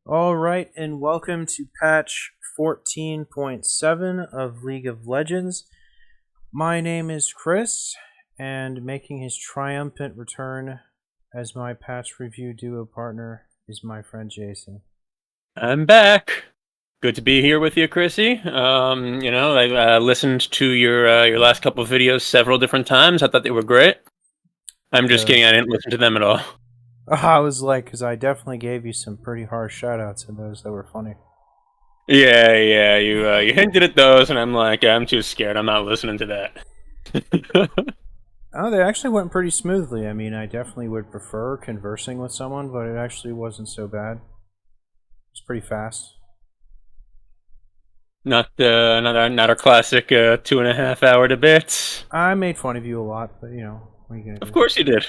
All right, and welcome to patch 14.7 of League of Legends. My name is Chris, and making his triumphant return as my patch review duo partner is my friend Jason. I'm back. Good to be here with you, Chrissy. I listened to your last couple of videos several different times. I thought they were great. I'm just kidding. I didn't listen to them at all. I was like, because I definitely gave you some pretty harsh shoutouts in those that were funny. Yeah. You hinted at those, and I'm like, I'm too scared. I'm not listening to that. Oh, they actually went pretty smoothly. I mean, I definitely would prefer conversing with someone, but it actually wasn't so bad. It's pretty fast. Not our classic 2.5 hour debates. I made fun of you a lot, but what are you gonna Of do? course you did.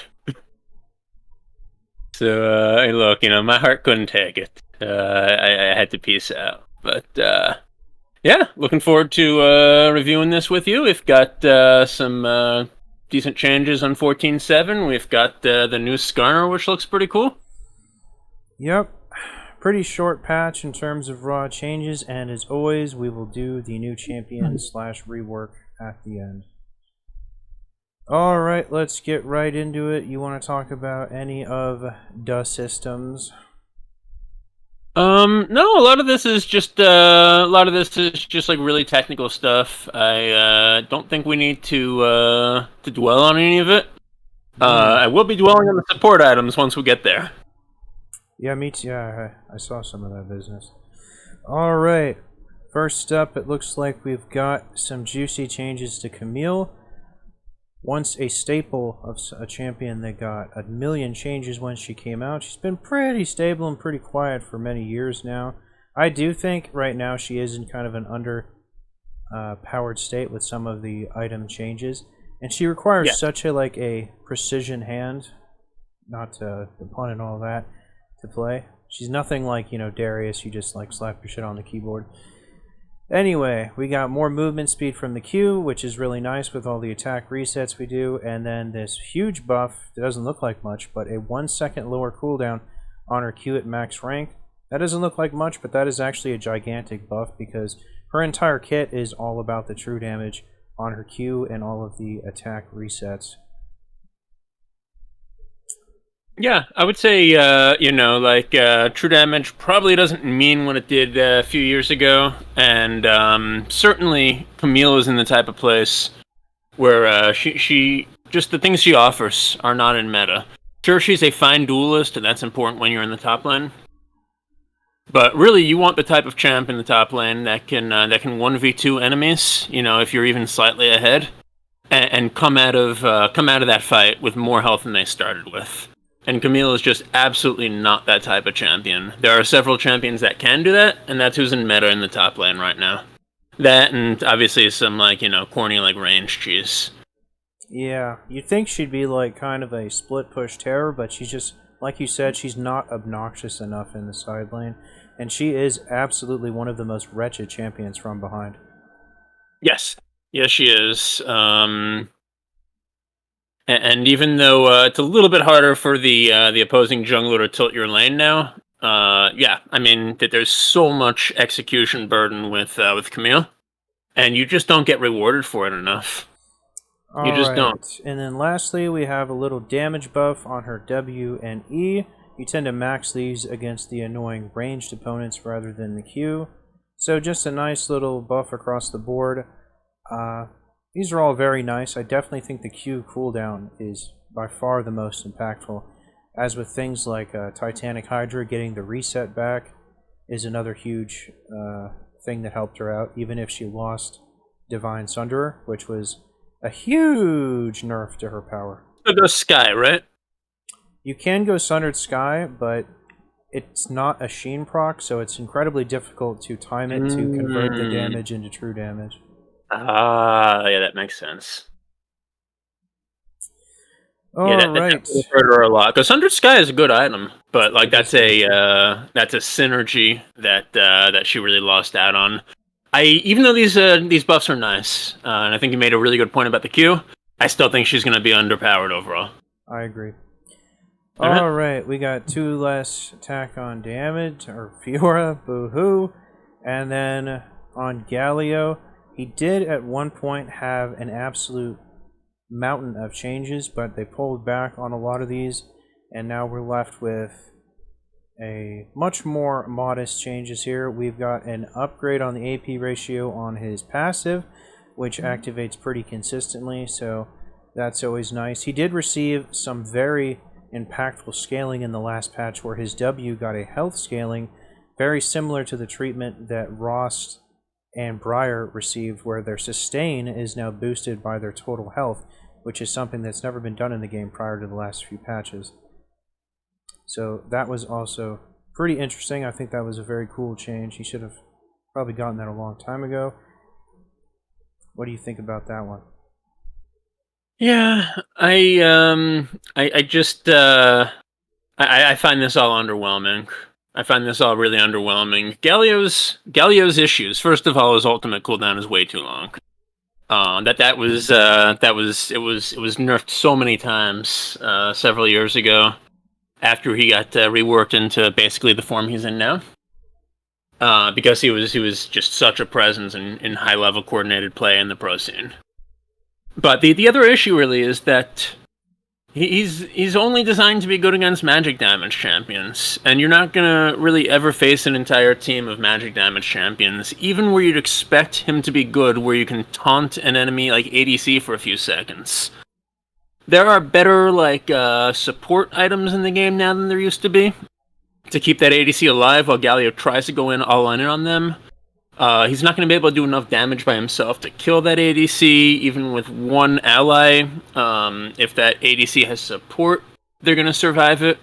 So hey, look, my heart couldn't take it. I had to peace out, but. Yeah, looking forward to reviewing this with you. We've got some decent changes on 14.7. We've got the new Skarner, which looks pretty cool. Yep, pretty short patch in terms of raw changes, and as always, we will do the new champion slash rework at the end. Alright, let's get right into it. You want to talk about any of the systems? No, a lot of this is just like really technical stuff. I don't think we need to dwell on any of it. I will be dwelling on the support items once we get there. Yeah, me too. Yeah, I saw some of that business. Alright, first up, it looks like we've got some juicy changes to Camille. Once a staple of a champion that got a million changes when she came out, she's been pretty stable and pretty quiet for many years now. I do think right now she is in kind of an powered state with some of the item changes, and she requires such a precision hand, not to the pun and all that, to play. She's nothing like Darius. You just like slap your shit on the keyboard. Anyway, we got more movement speed from the Q, which is really nice with all the attack resets we do, and then this huge buff that doesn't look like much, but a 1 second lower cooldown on her Q at max rank. That doesn't look like much, but that is actually a gigantic buff because her entire kit is all about the true damage on her Q and all of the attack resets. Yeah, I would say, true damage probably doesn't mean what it did a few years ago, and certainly Camille is in the type of place where she just the things she offers are not in meta. Sure, she's a fine duelist, and that's important when you're in the top lane. But really, you want the type of champ in the top lane that can 1v2 enemies. If you're even slightly ahead, and come out of that fight with more health than they started with. And Camille is just absolutely not that type of champion. There are several champions that can do that, and that's who's in meta in the top lane right now. That and obviously some corny range cheese. Yeah, you'd think she'd be kind of a split push terror, but she's just, like you said, she's not obnoxious enough in the side lane. And she is absolutely one of the most wretched champions from behind. Yes, she is. And even though it's a little bit harder for the opposing jungler to tilt your lane now, I mean that there's so much execution burden with Camille, and you just don't get rewarded for it enough. You just don't. And then lastly, we have a little damage buff on her W and E. You tend to max these against the annoying ranged opponents rather than the Q. So just a nice little buff across the board. These are all very nice. I definitely think the Q cooldown is by far the most impactful. As with things like Titanic Hydra, getting the reset back is another huge thing that helped her out, even if she lost Divine Sunderer, which was a huge nerf to her power. So goes Sky, right? You can go Sundered Sky, but it's not a Sheen proc, so it's incredibly difficult to time it to convert the damage into true damage. Yeah, that makes sense. That hurt her a lot. Because Sundered Sky is a good item, but that's a synergy that she really lost out on. Even though these buffs are nice, and I think you made a really good point about the Q, I still think she's going to be underpowered overall. I agree. Alright. Alright, we got 2 less attack on damage, or Fiora, boo-hoo. And then on Galio, he did at one point have an absolute mountain of changes, but they pulled back on a lot of these, and now we're left with a much more modest changes here. We've got an upgrade on the AP ratio on his passive, which activates pretty consistently, so that's always nice. He did receive some very impactful scaling in the last patch where his W got a health scaling very similar to the treatment that Rost and Briar received, where their sustain is now boosted by their total health, which is something that's never been done in the game prior to the last few patches. So that was also pretty interesting. I think that was a very cool change. He should have probably gotten that a long time ago. What do you think about that one? Yeah, I just I find this all underwhelming. I find this all really underwhelming. Galio's issues. First of all, his ultimate cooldown is way too long. That was it was nerfed so many times several years ago after he got reworked into basically the form he's in now. Because he was just such a presence in high level coordinated play in the pro scene. But the other issue really is that he's only designed to be good against magic damage champions, and you're not gonna really ever face an entire team of magic damage champions, even where you'd expect him to be good, where you can taunt an enemy like ADC for a few seconds. There are better support items in the game now than there used to be to keep that ADC alive while Galio tries to go in all in on them. He's not going to be able to do enough damage by himself to kill that ADC, even with one ally. If that ADC has support, they're going to survive it.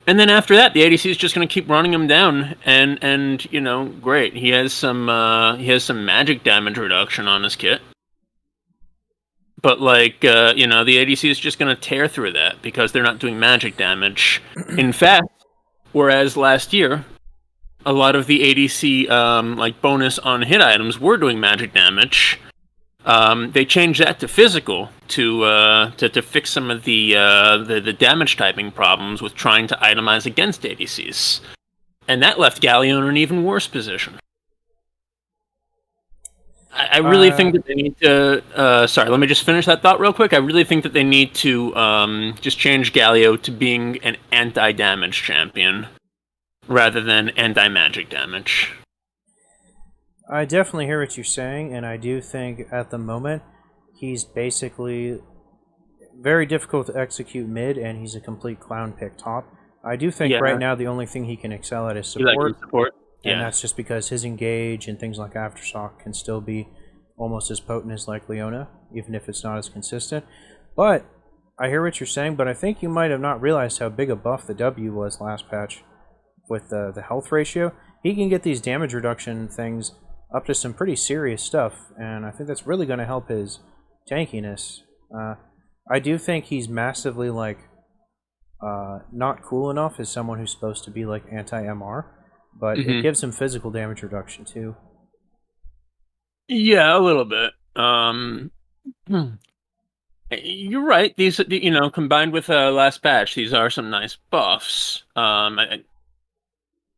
And then after that, the ADC is just going to keep running him down, and you know, great. He has some magic damage reduction on his kit. But you know, the ADC is just going to tear through that because they're not doing magic damage. In fact, whereas last year, a lot of the ADC bonus on hit items were doing magic damage. They changed that to physical to fix some of the damage typing problems with trying to itemize against ADCs, and that left Galio in an even worse position. I really think that they need to. Sorry, let me just finish that thought real quick. I really think that they need to just change Galio to being an anti-damage champion rather than anti-magic damage. I definitely hear what you're saying, and I do think at the moment he's basically very difficult to execute mid, and he's a complete clown pick top. I do think right now the only thing he can excel at is support. And that's just because his engage and things like Aftershock can still be almost as potent as like Leona, even if it's not as consistent. But I hear what you're saying, but I think you might have not realized how big a buff the W was last patch with the health ratio. He can get these damage reduction things up to some pretty serious stuff, and I think that's really going to help his tankiness. I do think he's massively not cool enough as someone who's supposed to be like anti-MR. But it gives him physical damage reduction too. Yeah, a little bit. You're right. These, you know, combined with last patch, these are some nice buffs. Can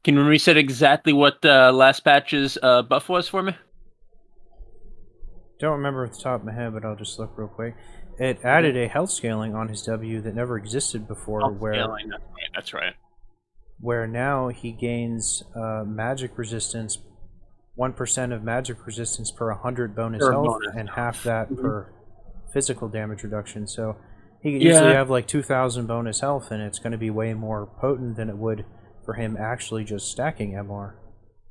you reset exactly what last patch's buff was for me? Don't remember off the top of my head, but I'll just look real quick. It added a health scaling on his W that never existed before. Scaling, that's right. Where now he gains magic resistance, 1% of magic resistance per 100 bonus health, and half that per physical damage reduction. So he can easily have like 2,000 bonus health, and it's going to be way more potent than it would for him actually just stacking MR.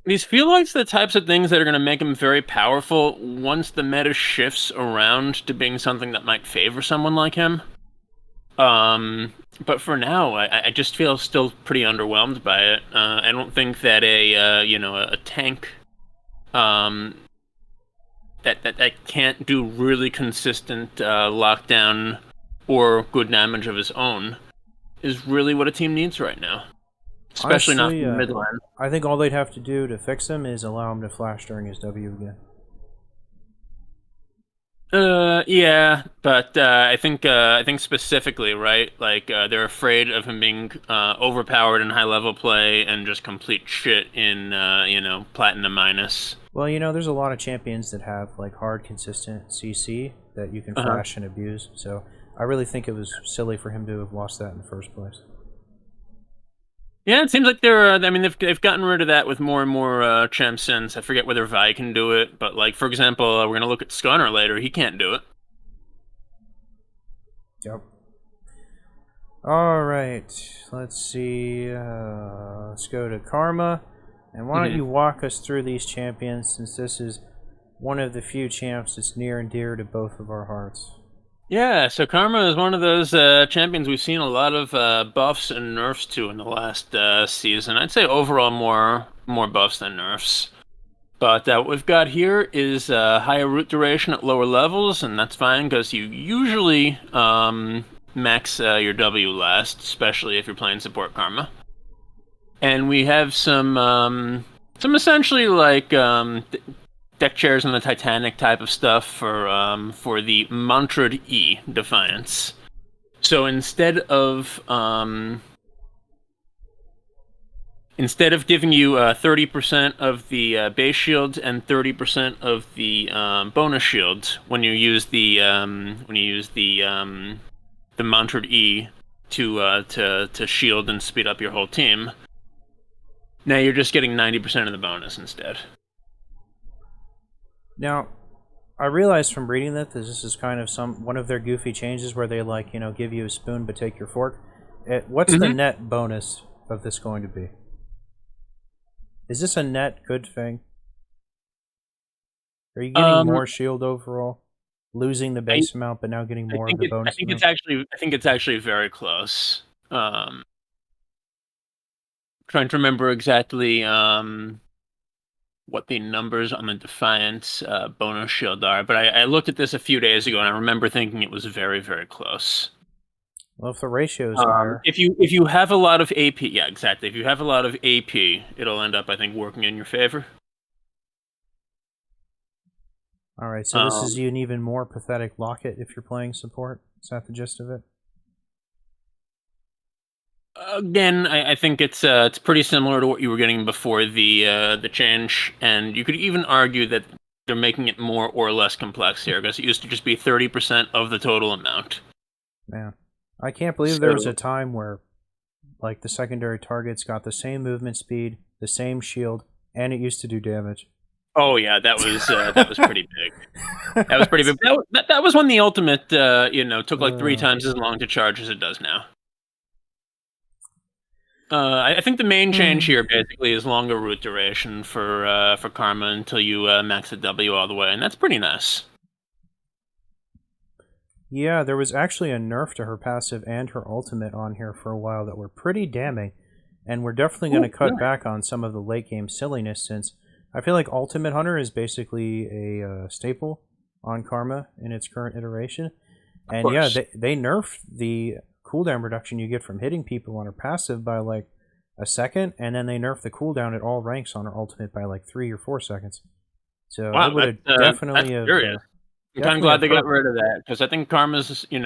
These feel like the types of things that are going to make him very powerful once the meta shifts around to being something that might favor someone like him. But for now, I just feel still pretty underwhelmed by it. I don't think that a tank that can't do really consistent lockdown or good damage of his own is really what a team needs right now. Especially honestly, not from the midline. I think all they'd have to do to fix him is allow him to flash during his W again. Yeah, but I think specifically, right? Like they're afraid of him being overpowered in high level play and just complete shit in platinum minus. Well, there's a lot of champions that have like hard, consistent CC that you can Uh-huh. flash and abuse. So I really think it was silly for him to have lost that in the first place. Yeah, it seems like they're. I mean, they've gotten rid of that with more and more champs since. I forget whether Vi can do it, but like for example, we're gonna look at Scunner later. He can't do it. Yep. All right. Let's see. Let's go to Karma. And why don't Mhm. you walk us through these champions, since this is one of the few champs that's near and dear to both of our hearts. Yeah, so Karma is one of those champions we've seen a lot of buffs and nerfs to in the last season. I'd say overall more buffs than nerfs. But what we've got here is higher root duration at lower levels, and that's fine because you usually max your W last, especially if you're playing support Karma. And we have some essentially like deck chairs and the Titanic type of stuff for the Mantra'd E Defiance. So instead of giving you 30% of the base shields and 30% of the bonus shields when you use the Mantra'd E to shield and speed up your whole team, now you're just getting 90% of the bonus instead. Now, I realized from reading that this is kind of one of their goofy changes where they like give you a spoon but take your fork. What's the Mm-hmm. net bonus of this going to be? Is this a net good thing? Are you getting Um, more shield overall, losing the I base amount but now getting I more of think the I bonus think it's amount? actually very close. Trying to remember exactly what the numbers on the Defiance bonus shield are, but I looked at this a few days ago and I remember thinking it was very, very close. Well, if the ratio is higher, If you have a lot of AP, yeah, exactly. If you have a lot of AP, it'll end up, I think, working in your favor. all right. So this is Um, an even more pathetic locket if you're playing support. Is that the gist of it? Again, I think it's pretty similar to what you were getting before the change, and you could even argue that they're making it more or less complex here because it used to just be 30% of the total amount. Man, I can't believe there was a So, time where like the secondary targets got the same movement speed, the same shield, and it used to do damage. oh yeah, that was pretty big. That was pretty big. That was when the ultimate took like three uh, times as long to charge as it does now. I think the main change hmm. here basically is longer root duration for Karma until you max the W all the way, and that's pretty nice. Yeah, there was actually a nerf to her passive and her ultimate on here for a while that were pretty damning, and we're definitely going to Ooh, cut really? back on some of the late game silliness since I feel like Ultimate Hunter is basically a staple on Karma in its current iteration. Of And yeah, course. they nerfed the cooldown reduction you get from hitting people on her passive by like a second, and then they nerfed the cooldown at all ranks on her ultimate by like 3 or 4 seconds. So it Wow, would have that's curious. I'm kind of definitely glad have they got hurt. rid of that because I think Karma's, I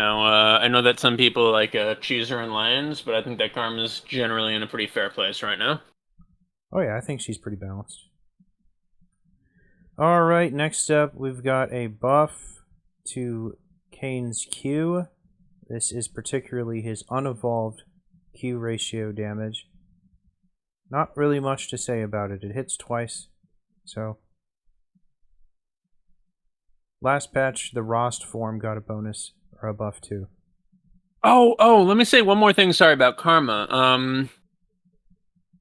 know that some people like Cheezer and Lions, but I think that Karma's generally in a pretty fair place right now. Oh yeah, I think she's pretty balanced. All right, next up we've got a buff to Kane's Q. This is particularly his unevolved Q ratio damage. Not really much to say about it. It hits twice. So, last patch, the Rost form got a bonus or a buff too. Oh, let me say one more thing. Sorry about Karma.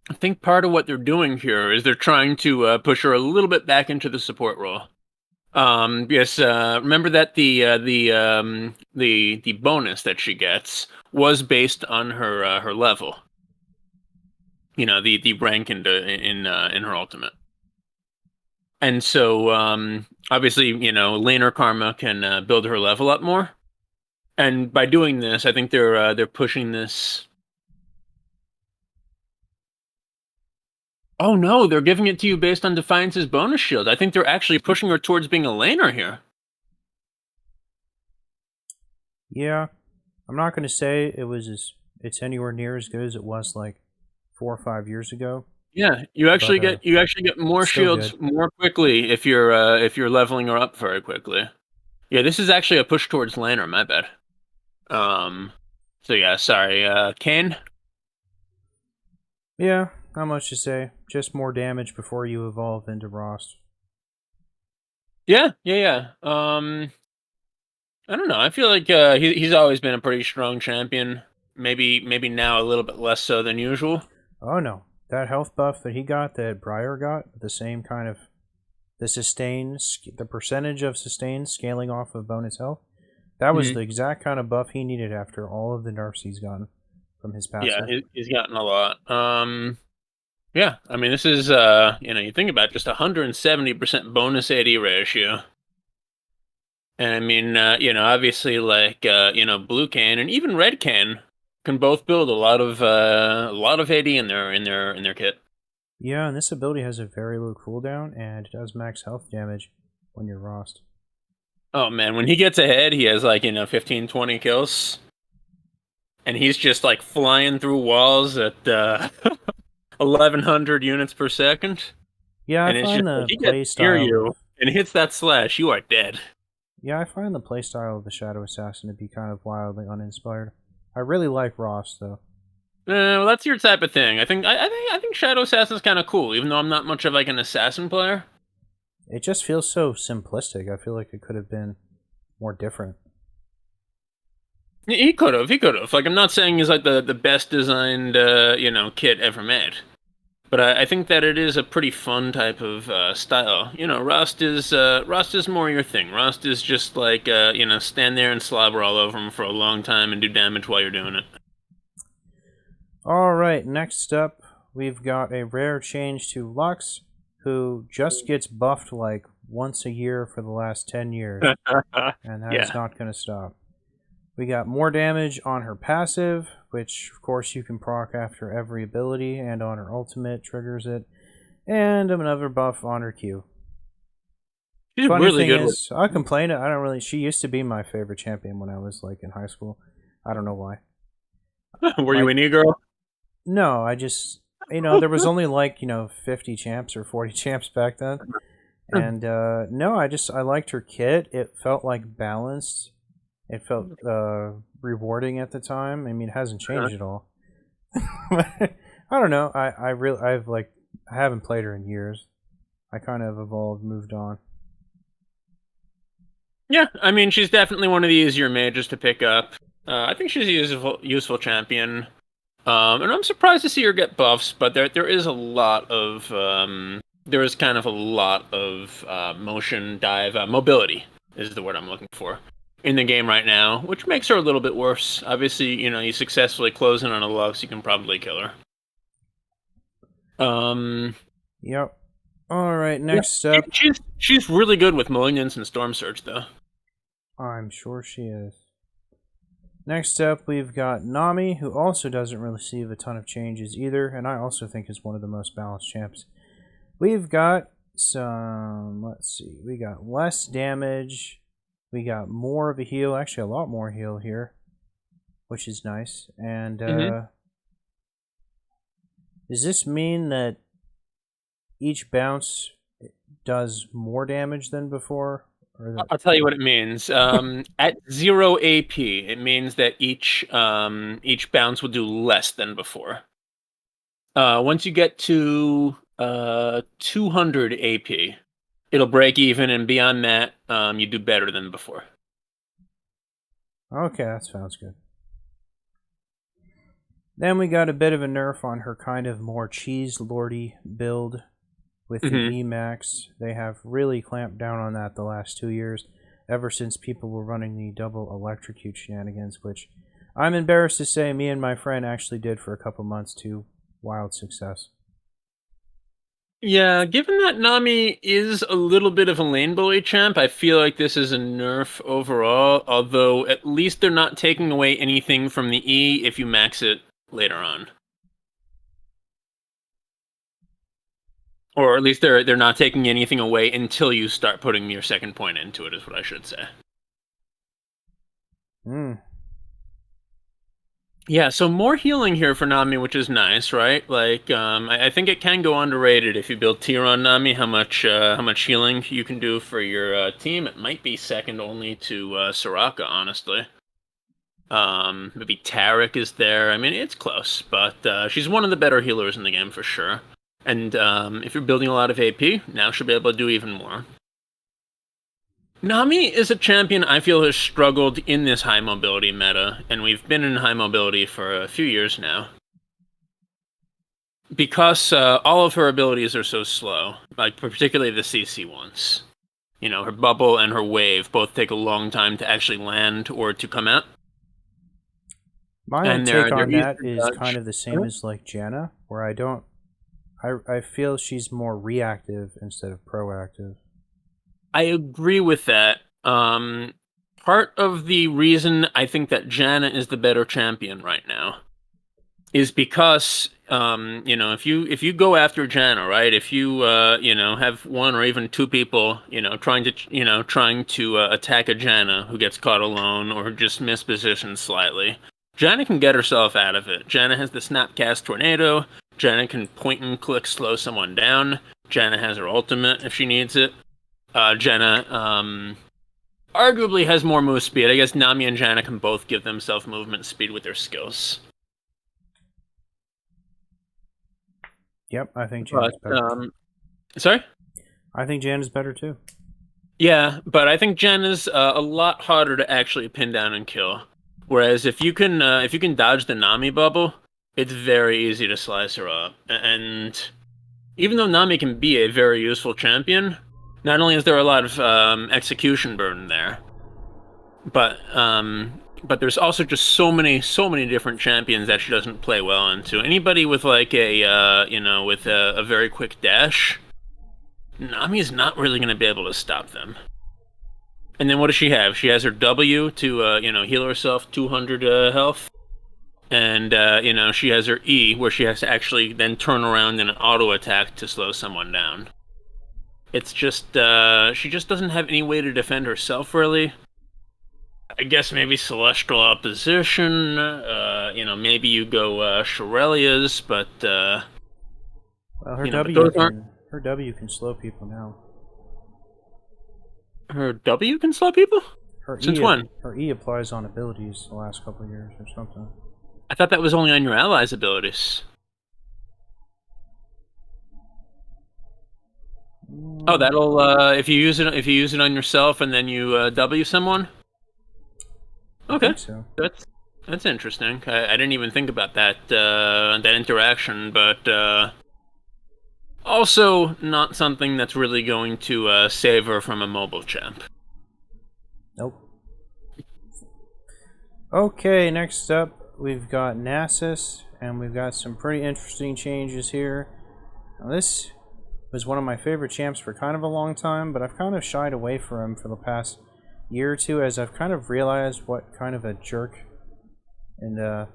I think part of what they're doing here is they're trying to push her a little bit back into the support role. Yes, remember that the bonus that she gets was based on her level. The rank in her ultimate. And so obviously, laner Karma can build her level up more. And by doing this, I think they're pushing this. Oh no, they're giving it to you based on Defiance's bonus shield. I think they're actually pushing her towards being a laner here. Yeah, I'm not gonna say it's anywhere near as good as it was like 4 or 5 years ago, Yeah, you but actually get more it's still shields good. more quickly if you're leveling her up very quickly. Yeah, this is actually a push towards Lanner, my bad. Um, so yeah, sorry, Kane. Yeah, not much to say. Just more damage before you evolve into Rost. Yeah. I don't know. I feel like he's always been a pretty strong champion. Maybe now a little bit less so than usual. Oh no, that health buff that he got, that Briar got, the same kind of the percentage of sustain scaling off of bonus health. That was Mhm. the exact kind of buff he needed after all of the nerfs he's gotten from his Yeah, passive. he's gotten a lot. Yeah, I mean this is you think about just 170% bonus AD ratio. And I mean, obviously, like Blue Can and even Red can both build a lot of AD in their kit. Yeah, and this ability has a very low cooldown and it does max health damage when you're Rost. Oh man, when he gets ahead, he has like 15, 20 kills, and he's just like flying through walls at 1100 units per second, Yeah, I and it's just find like the he gets play near style of you and hits that slash, you are dead. yeah, I find the playstyle of the Shadow Assassin to be kind of wildly uninspired. I really like Ross though. Well, that's your type of thing. I think Shadow Assassin's kind of cool, even though I'm not much of like an assassin player. It just feels so simplistic. I feel like it could have been more different. He could have. He could have. Like, I'm not saying he's like the best designed, kit ever made. But I think that it is a pretty fun type of style. Rust is more your thing. Rust is just like stand there and slobber all over him for a long time and do damage while you're doing it. Alright, next up, we've got a rare change to Lux, who just gets buffed like once a year for the last 10 years, and that is Yeah. not going to stop. We got more damage on her passive, which of course you can proc after every ability, and on her ultimate triggers it, and another buff on her Q. She's Funny really thing good with. is, I complain. I don't really. She used to be my favorite champion when I was like in high school. I don't know why. Were you Like, an e-girl? no, I just there was only like 50 champs or 40 champs back then, and no, I liked her kit. It felt like balanced. It felt rewarding at the time. I mean, it hasn't changed at all. I don't know. I haven't played her in years. I kind of evolved, moved on. Yeah, I mean, she's definitely one of the easier mages to pick up. I think she's a useful champion. And I'm surprised to see her get buffs, but there is a lot of there is kind of a lot of motion dive mobility is the word I'm looking for in the game right now, which makes her a little bit worse. Obviously, you successfully close in on a Lux, you can probably kill her. Um, Yep. All right. yeah, Next up, she's really good with Malignance and Storm Surge though. I'm sure she is. Next up, we've got Nami, who also doesn't receive a ton of changes either, and I also think is one of the most balanced champs. We've got let's see, we got less damage, we got more of a heal, actually a lot more heal here, which is nice. And Mm-hmm. does this mean that each bounce does more damage than before? Or that I'll tell you what it means. At 0 AP, it means that each bounce will do less than before. Once you get to 200 AP, it'll break even, and beyond that, you do better than before. okay, that sounds good. Then we got a bit of a nerf on her kind of more cheese lordy build with the Hmm. Emax. They have really clamped down on that the last 2 years, ever since people were running the double electrocute shenanigans, which I'm embarrassed to say me and my friend actually did for a couple months to wild success. Yeah, given that Nami is a little bit of a lane bully champ, I feel like this is a nerf overall, although at least they're not taking away anything from the E if you max it later on. Or at least they're not taking anything away until you start putting your second point into it, is what I should say. Hmm. Yeah, so more healing here for Nami, which is nice, right? Like, I think it can go underrated if you build tier on Nami. How much healing you can do for your team? It might be second only to Soraka, honestly. Maybe Tarek is there. I mean, it's close, but she's one of the better healers in the game for sure. And if you're building a lot of AP, now she'll be able to do even more. Nami is a champion I feel has struggled in this high mobility meta, and we've been in high mobility for a few years now. Because all of her abilities are so slow, like particularly the CC ones. You know, her bubble and her wave both take a long time to actually land or to come out. My And take they're on easy that to is dodge. kind of the same as like Janna, where I feel she's more reactive instead of proactive. I agree with that. Part of the reason I think that Janna is the better champion right now is because you know, if you go after Janna, right? If you you know, have one or even two people, you know, trying to attack a Janna who gets caught alone or just mispositioned slightly, Janna can get herself out of it. Janna has the Snapcast Tornado. Janna can point and click slow someone down. Janna has her ultimate if she needs it. Janna arguably has more move speed. I guess Nami and Janna can both give themselves movement speed with their skills. Yep, I think But Janna's better. sorry. I think Janna's better too. Yeah, but I think Janna's a lot harder to actually pin down and kill. Whereas if you can dodge the Nami bubble, it's very easy to slice her up. And even though Nami can be a very useful champion, not only is there a lot of execution burden there, but there's also just so many different champions that she doesn't play well into. Anybody with like a you know, with a very quick dash, Nami's not really going to be able to stop them. And then what does she have? She has her W to you know, heal herself 200 health, and you know, she has her E where she has to actually then turn around and auto attack to slow someone down. It's just she just doesn't have any way to defend herself really. I guess maybe Celestial Opposition. You know, maybe you go Shurelia's, but Well, her you know, but W those aren't. can her W can slow people now. Her W can slow people. Since when? Her E applies on abilities the last couple of years or something. I thought that was only on your allies' abilities. Oh, that'll if you use it on yourself and then you W someone. I Okay, think so. that's interesting. I didn't even think about that that interaction, but also not something that's really going to save her from a mobile champ. Nope. Okay, next up we've got Nasus, and we've got some pretty interesting changes here. Now this was one of my favorite champs for kind of a long time, but I've kind of shied away from him for the past year or two as I've kind of realized what kind of a jerk and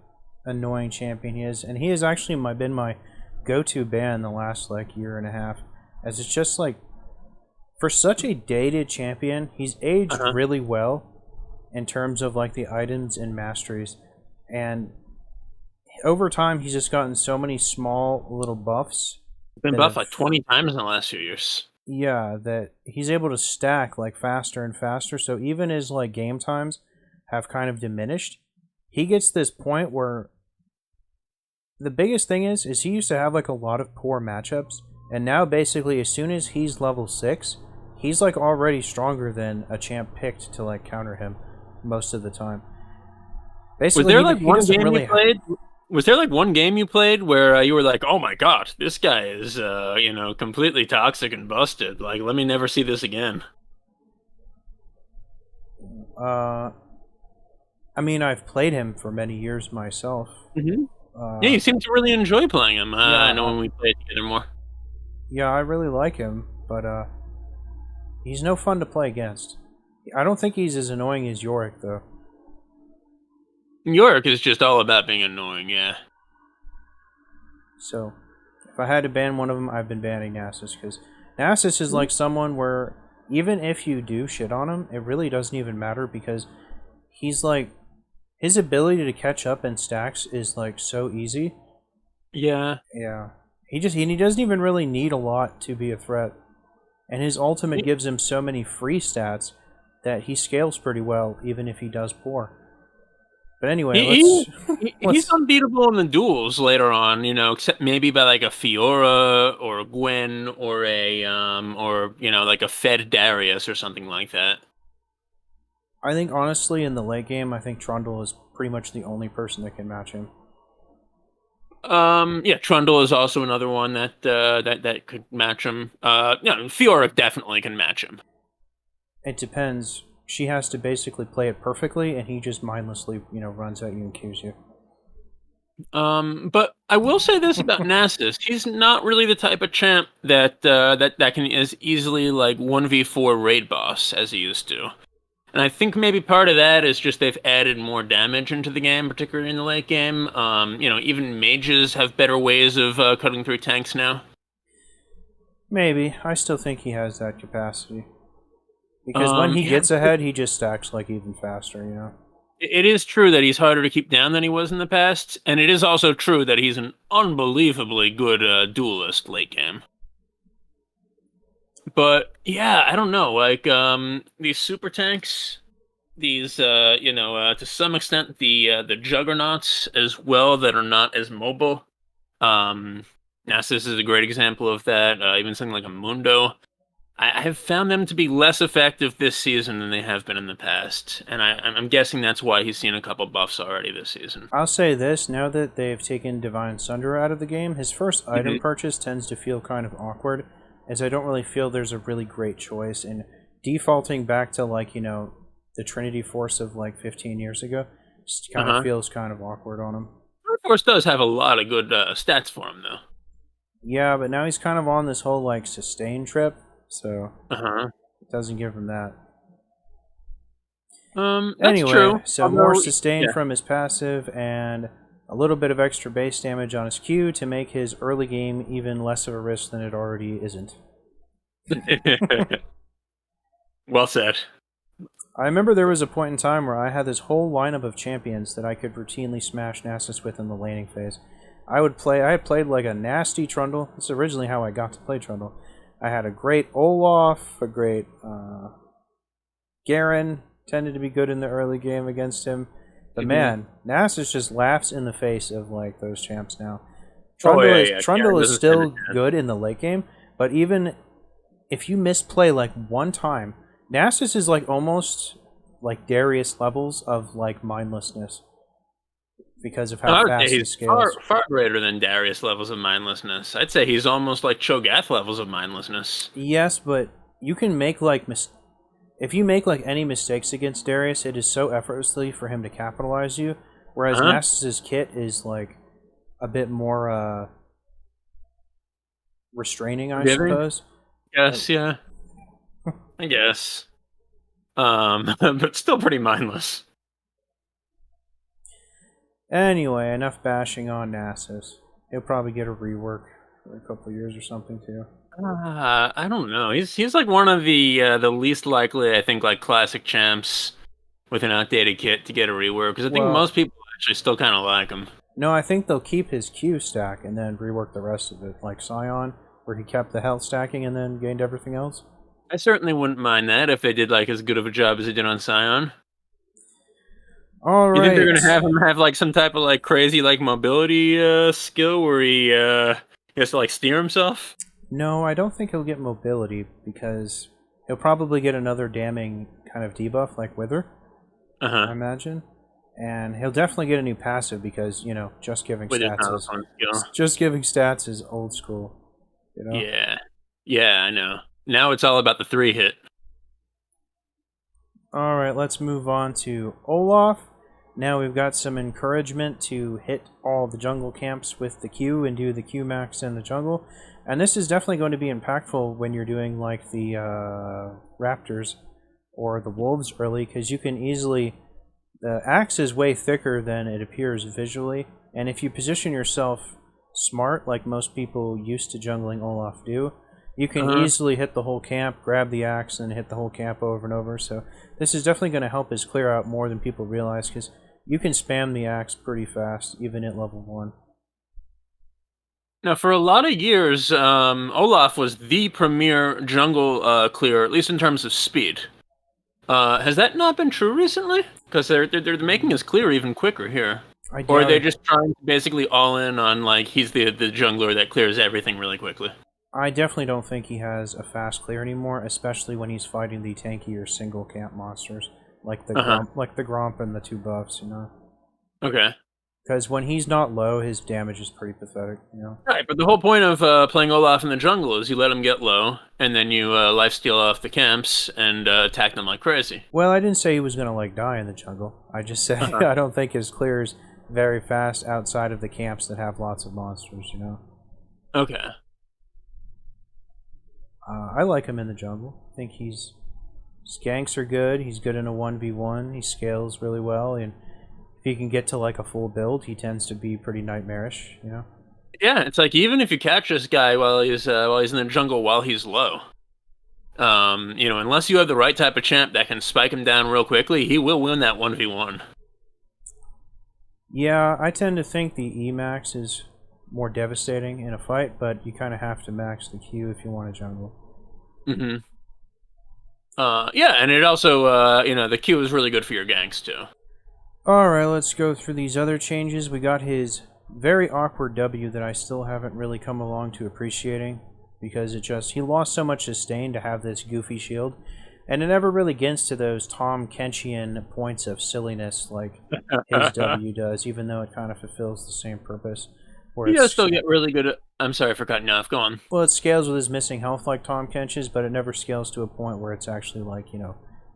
annoying champion he is. And he has actually been my go-to ban the last like year and a half, as it's just like, for such a dated champion, he's aged really well in terms of like the items and masteries, and over time he's just gotten so many small little buffs. Been that buffed have- like 20 times in the last few years. Yeah, that he's able to stack like faster and faster. So even his like game times have kind of diminished. He gets this point where the biggest thing is he used to have like a lot of poor matchups, and now basically as soon as he's level 6, he's like already stronger than a champ picked to like counter him most of the time. Basically, Was there he, like he one doesn't game really you played? Was there like one game you played where you were like, "Oh my god, this guy is you know, completely toxic and busted. Like, let me never see this again." I mean, I've played him for many years myself. Mm-hmm. Uh, Yeah, you seem to really enjoy playing him. I know yeah, when we played together more. yeah, I really like him, but he's no fun to play against. I don't think he's as annoying as Yorick, though. York is just all about being annoying. Yeah. So, if I had to ban one of them, I've been banning Nasus, because Nasus is like someone where even if you do shit on him, it really doesn't even matter, because he's like his ability to catch up in stacks is like so easy. Yeah. Yeah. He doesn't even really need a lot to be a threat. And his ultimate gives him so many free stats that he scales pretty well, even if he does poor. But anyway, He's unbeatable in the duels later on, except maybe by like a Fiora or a Gwen or like a Fed Darius or something like that. I think honestly, in the late game, I think Trundle is pretty much the only person that can match him. Yeah, Trundle is also another one that could match him. Fiora definitely can match him. It depends. She has to basically play it perfectly, and he just mindlessly, runs at you and kills you. But I will say this about Nasus: he's not really the type of champ that can as easily like 1v4 raid boss as he used to. And I think maybe part of that is just they've added more damage into the game, particularly in the late game. Even mages have better ways of cutting through tanks now. Maybe. I still think he has that capacity. Because when he gets ahead, he just stacks like even faster, It is true that he's harder to keep down than he was in the past, and it is also true that he's an unbelievably good duelist late game. But yeah, I don't know. Like these super tanks, these to some extent the juggernauts as well that are not as mobile. Nasus is a great example of that. Even something like a Mundo. I have found them to be less effective this season than they have been in the past, and I'm guessing that's why he's seen a couple buffs already this season. I'll say this, now that they've taken Divine Sunder out of the game, his first item purchase tends to feel kind of awkward, as I don't really feel there's a really great choice, and defaulting back to, like, the Trinity Force of, like, 15 years ago, just kind of feels kind of awkward on him. Trinity Force does have a lot of good stats for him, though. Yeah, but now he's kind of on this whole, like, sustain trip, so it doesn't give him that. That's anyway, true. So more sustain from his passive and a little bit of extra base damage on his Q to make his early game even less of a risk than it already isn't. Well said. I remember there was a point in time where I had this whole lineup of champions that I could routinely smash Nasus with in the laning phase. I had played like a nasty Trundle. That's originally how I got to play Trundle. I had a great Olaf, a great Garen, tended to be good in the early game against him. But man, Nasus just laughs in the face of like those champs now. Trundle is still good in the late game, but even if you misplay like one time, Nasus is like almost like Darius levels of like mindlessness. Because of how fast he scales. Far greater than Darius levels of mindlessness. I'd say he's almost like Cho'Gath levels of mindlessness. Yes, but you can make like if you make like any mistakes against Darius, it is so effortlessly for him to capitalize you. Whereas Nasus's kit is like a bit more restraining, I suppose. Yes, yeah. I guess. But still pretty mindless. Anyway, enough bashing on Nasus. He'll probably get a rework for a couple of years or something too. I don't know. He's like one of the least likely, I think, like classic champs with an outdated kit to get a rework, because I think most people actually still kind of like him. No, I think they'll keep his Q stack and then rework the rest of it, like Sion, where he kept the health stacking and then gained everything else. I certainly wouldn't mind that if they did like as good of a job as they did on Sion. All right. You think they're gonna have him have like some type of like crazy like mobility skill where he has to like steer himself? No, I don't think he'll get mobility because he'll probably get another damning kind of debuff like Wither. I imagine, and he'll definitely get a new passive because just giving stats is old school. Yeah, I know. Now it's all about the 3-hit. All right, let's move on to Olaf. Now we've got some encouragement to hit all the jungle camps with the Q and do the Q max in the jungle. And this is definitely going to be impactful when you're doing like the Raptors or the Wolves early, because you can easily... The axe is way thicker than it appears visually, and if you position yourself smart, like most people used to jungling Olaf do, you can easily hit the whole camp, grab the axe, and hit the whole camp over and over. So this is definitely going to help us clear out more than people realize, because you can spam the axe pretty fast, even at level 1. Now, for a lot of years, Olaf was the premier jungle clearer, at least in terms of speed. Has that not been true recently? Because they're making his clear even quicker here. I Or are doubt they it. just trying to basically all in on, like, he's the jungler that clears everything really quickly? I definitely don't think he has a fast clear anymore, especially when he's fighting the tankier single camp monsters like the Uh-huh. Gromp and the 2 buffs, Okay. Because when he's not low, his damage is pretty pathetic. Right, but the whole point of playing Olaf in the jungle is you let him get low, and then you lifesteal off the camps and attack them like crazy. Well, I didn't say he was gonna like die in the jungle. I just said Uh-huh. I don't think his clear is very fast outside of the camps that have lots of monsters. Okay. I like him in the jungle. I think his ganks are good. He's good in a 1v1. He scales really well, and if he can get to like a full build, he tends to be pretty nightmarish. Yeah, it's like even if you catch this guy while he's in the jungle while he's low, unless you have the right type of champ that can spike him down real quickly, he will win that 1v1. Yeah, I tend to think the Emax is more devastating in a fight, but you kind of have to max the Q if you want a jungle. Mm-hmm. Yeah, and it also, the Q is really good for your ganks too. Alright, let's go through these other changes. We got his very awkward W that I still haven't really come along to appreciating, because he lost so much sustain to have this goofy shield, and it never really gets to those Tom Kenchian points of silliness like his W does, even though it kind of fulfills the same purpose. He does still get really good at... I'm sorry for cutting you off, go on. Well, it scales with his missing health like Tom Kench's, but it never scales to a point where it's actually like,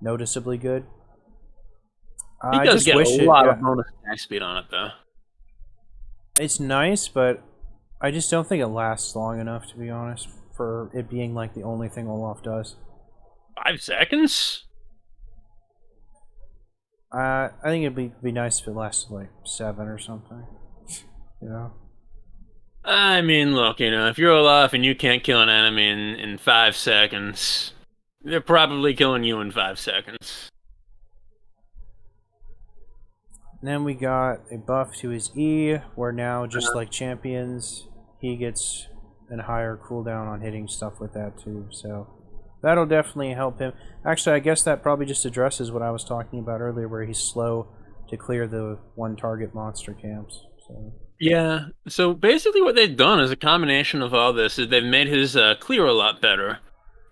noticeably good. He does get a lot of bonus attack speed on it, though. It's nice, but I just don't think it lasts long enough, to be honest, for it being like the only thing Olaf does. 5 seconds? I think it'd be nice if it lasted like 7 or something. I mean, look, if you're Olaf and you can't kill an enemy in 5 seconds, they're probably killing you in 5 seconds. And then we got a buff to his E, where now, just like champions, he gets a higher cooldown on hitting stuff with that too, so that'll definitely help him. Actually, I guess that probably just addresses what I was talking about earlier, where he's slow to clear the one-target monster camps. So. Yeah, so basically what they've done is a combination of all this is they've made his clear a lot better,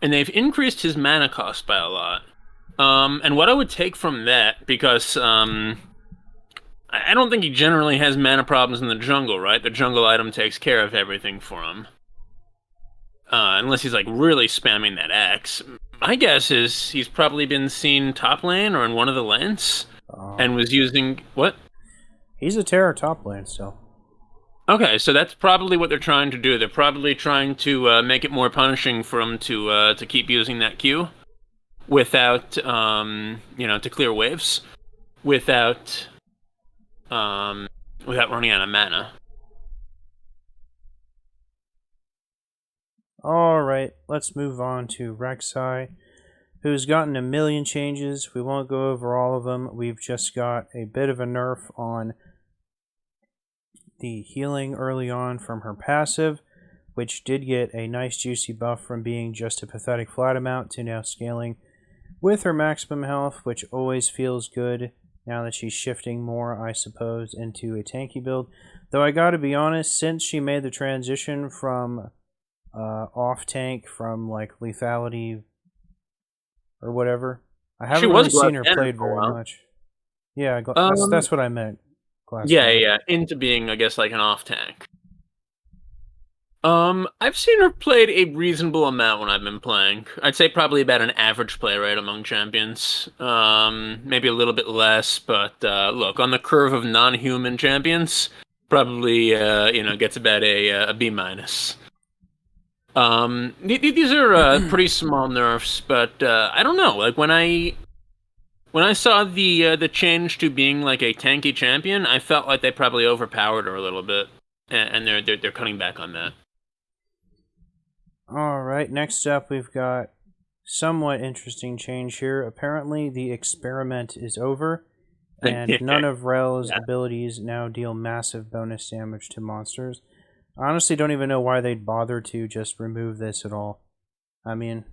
and they've increased his mana cost by a lot. And what I would take from that, because I don't think he generally has mana problems in the jungle, right? The jungle item takes care of everything for him. Unless he's like really spamming that axe. My guess is he's probably been seen top lane or in one of the lanes, and was using... What? He's a terror top lane still. Okay, so that's probably what they're trying to do. They're probably trying to make it more punishing for him to keep using that Q without, to clear waves, without running out of mana. Alright, let's move on to Rek'Sai, who's gotten a million changes. We won't go over all of them. We've just got a bit of a nerf on the healing early on from her passive, which did get a nice juicy buff from being just a pathetic flat amount to now scaling with her maximum health, which always feels good now that she's shifting more, I suppose, into a tanky build. Though I gotta be honest, since she made the transition from off tank from like lethality or whatever, I haven't really seen her played very much. Yeah, that's what I meant. Yeah, into being, I guess, like an off tank. I've seen her played a reasonable amount when I've been playing. I'd say probably about an average play rate among champions. Maybe a little bit less, but look, on the curve of non-human champions, probably gets about a B minus. These are pretty small nerfs, but I don't know. Like when I saw the change to being like a tanky champion, I felt like they probably overpowered her a little bit, and they're cutting back on that. Alright, next up we've got somewhat interesting change here. Apparently the experiment is over, and none of Rel's Yeah. abilities now deal massive bonus damage to monsters. I honestly don't even know why they'd bother to just remove this at all. I mean,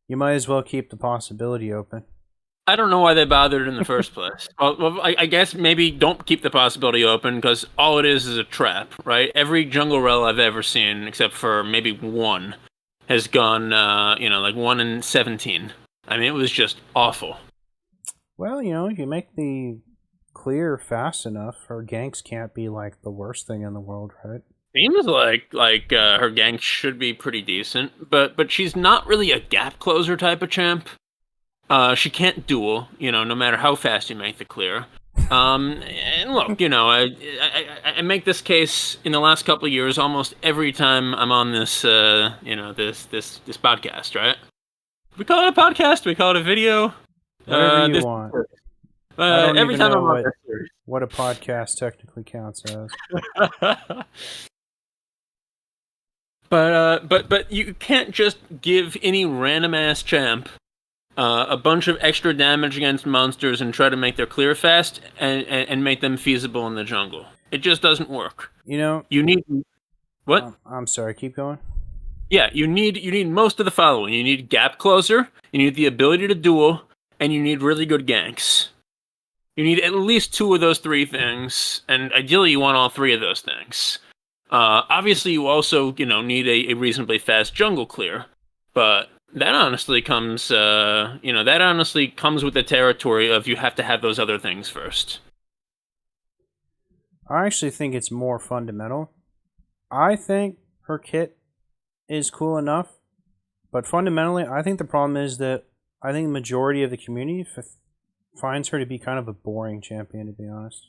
you might as well keep the possibility open. I don't know why they bothered in the first place. Well, I guess maybe don't keep the possibility open because all it is a trap, right? Every jungle rel I've ever seen, except for maybe one, has gone, like 1 in 17. I mean, it was just awful. Well, if you make the clear fast enough, her ganks can't be like the worst thing in the world, right? Seems like her gank should be pretty decent, but she's not really a gap closer type of champ. She can't duel, no matter how fast you make the clear. And look, I make this case in the last couple of years almost every time I'm on this, this podcast, right? We call it a podcast. We call it a video. Whatever you want. I don't Every even time know I'm on this series. what a podcast technically counts as. But you can't just give any random ass champ a bunch of extra damage against monsters and try to make their clear fast and make them feasible in the jungle. It just doesn't work. You need what? I'm sorry. Keep going. Yeah, you need most of the following. You need gap closer. You need the ability to duel, and you need really good ganks. You need at least 2 of those 3 things, and ideally you want all 3 of those things. Obviously, you also need a reasonably fast jungle clear, but that honestly comes with the territory of you have to have those other things first. I actually think it's more fundamental. I think her kit is cool enough, but fundamentally, I think the problem is that I think the majority of the community finds her to be kind of a boring champion, to be honest.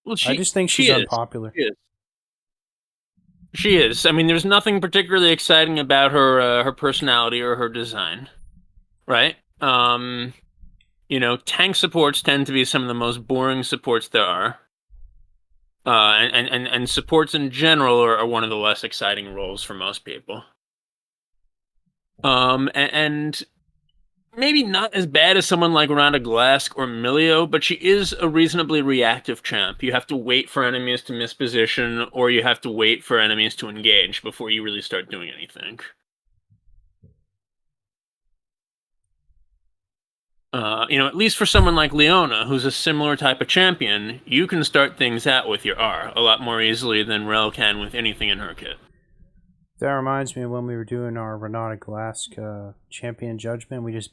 Well, I just think she's unpopular. She is. I mean, there's nothing particularly exciting about her personality or her design, right? Tank supports tend to be some of the most boring supports there are. And supports in general are one of the less exciting roles for most people. And maybe not as bad as someone like Ronda Glask or Milio, but she is a reasonably reactive champ. You have to wait for enemies to misposition, or you have to wait for enemies to engage before you really start doing anything. At least for someone like Leona, who's a similar type of champion, you can start things out with your R a lot more easily than Rel can with anything in her kit. That reminds me of when we were doing our Renata Glask champion judgment. We just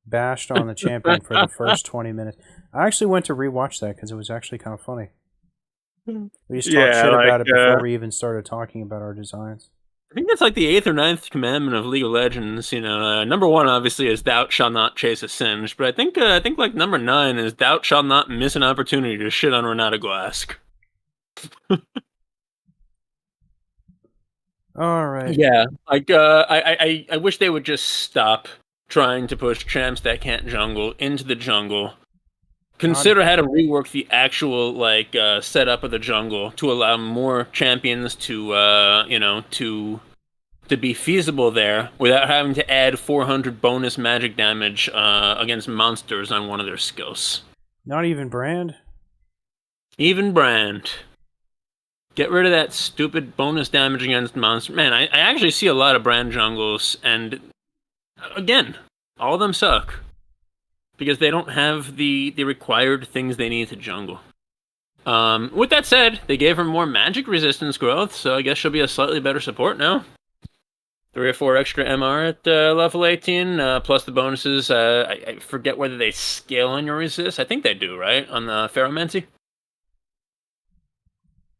bashed on the champion for the first 20 minutes. I actually went to rewatch that because it was actually kind of funny. We just talked shit about it before we even started talking about our designs. I think that's like the 8th or 9th commandment of League of Legends. Number 1 obviously is "Thou shalt not chase a singe," but I think like number 9 is "Thou shalt not miss an opportunity to shit on Renata Glask." All right. Yeah, like I wish they would just stop trying to push champs that can't jungle into the jungle. Consider how to rework the actual setup of the jungle to allow more champions to be feasible there without having to add 400 bonus magic damage against monsters on one of their skills. Not even Brand? Even Brand. Get rid of that stupid bonus damage against monsters. Man, I actually see a lot of Brand jungles, and again, all of them suck. Because they don't have the required things they need to jungle. With that said, they gave her more magic resistance growth, so I guess she'll be a slightly better support now. 3 or 4 extra MR at level 18, plus the bonuses. I forget whether they scale on your resist. I think they do, right? On the Ferromancy?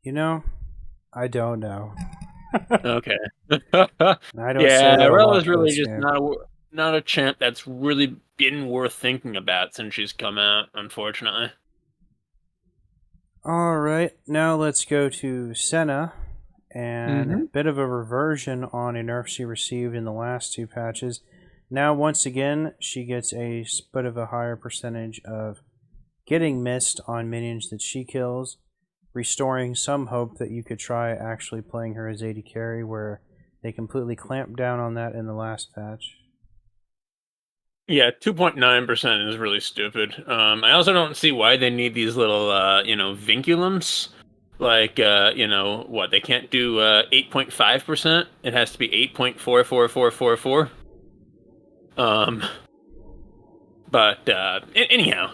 I don't know. Okay. I don't say that Rel is really just game. not a champ that's really been worth thinking about since she's come out, unfortunately. Alright, now let's go to Senna, and a bit of a reversion on a nerf she received in the last 2 patches. Now, once again, she gets a bit of a higher percentage of getting missed on minions that she kills, restoring some hope that you could try actually playing her as AD carry, where they completely clamped down on that in the last patch. Yeah, 2.9% is really stupid. I also don't see why they need these little, vinculums. Like, what, they can't do 8.5%? It has to be 8.44444. Um, but anyhow,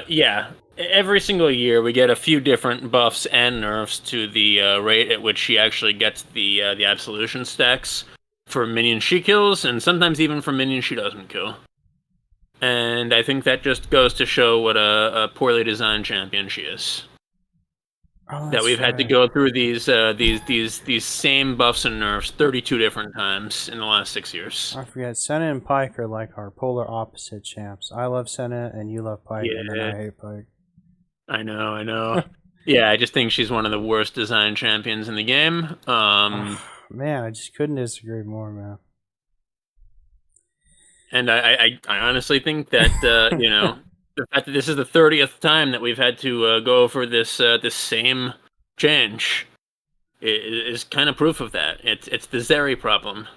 yeah, every single year we get a few different buffs and nerfs to the rate at which she actually gets the absolution stacks for minions she kills, and sometimes even for minions she doesn't kill. And I think that just goes to show what a poorly designed champion she is. Oh, That that's we've had to right. go through these same buffs and nerfs 32 different times in the last 6 years. I forget. Senna and Pike are like our polar opposite champs. I love Senna and you love Pike, and then Yeah, I hate Pike. I know, I know. Yeah, I just think she's one of the worst designed champions in the game. Oh, man, I just couldn't disagree more, man. And I honestly think that the fact that this is the 30th time that we've had to go over this same change is kind of proof of that. It's the Zeri problem.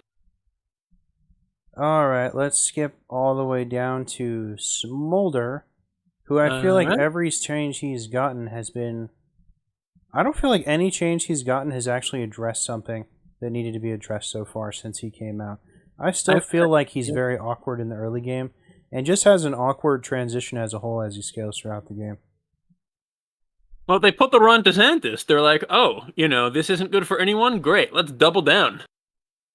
Alright, let's skip all the way down to Smolder, who I feel like Alright. every change he's gotten has been. I don't feel like any change he's gotten has actually addressed something that needed to be addressed so far since he came out. I still feel like he's very awkward in the early game, and just has an awkward transition as a whole as he scales throughout the game. Well, they put the Ron DeSantis. They're like, oh, this isn't good for anyone. Great, let's double down.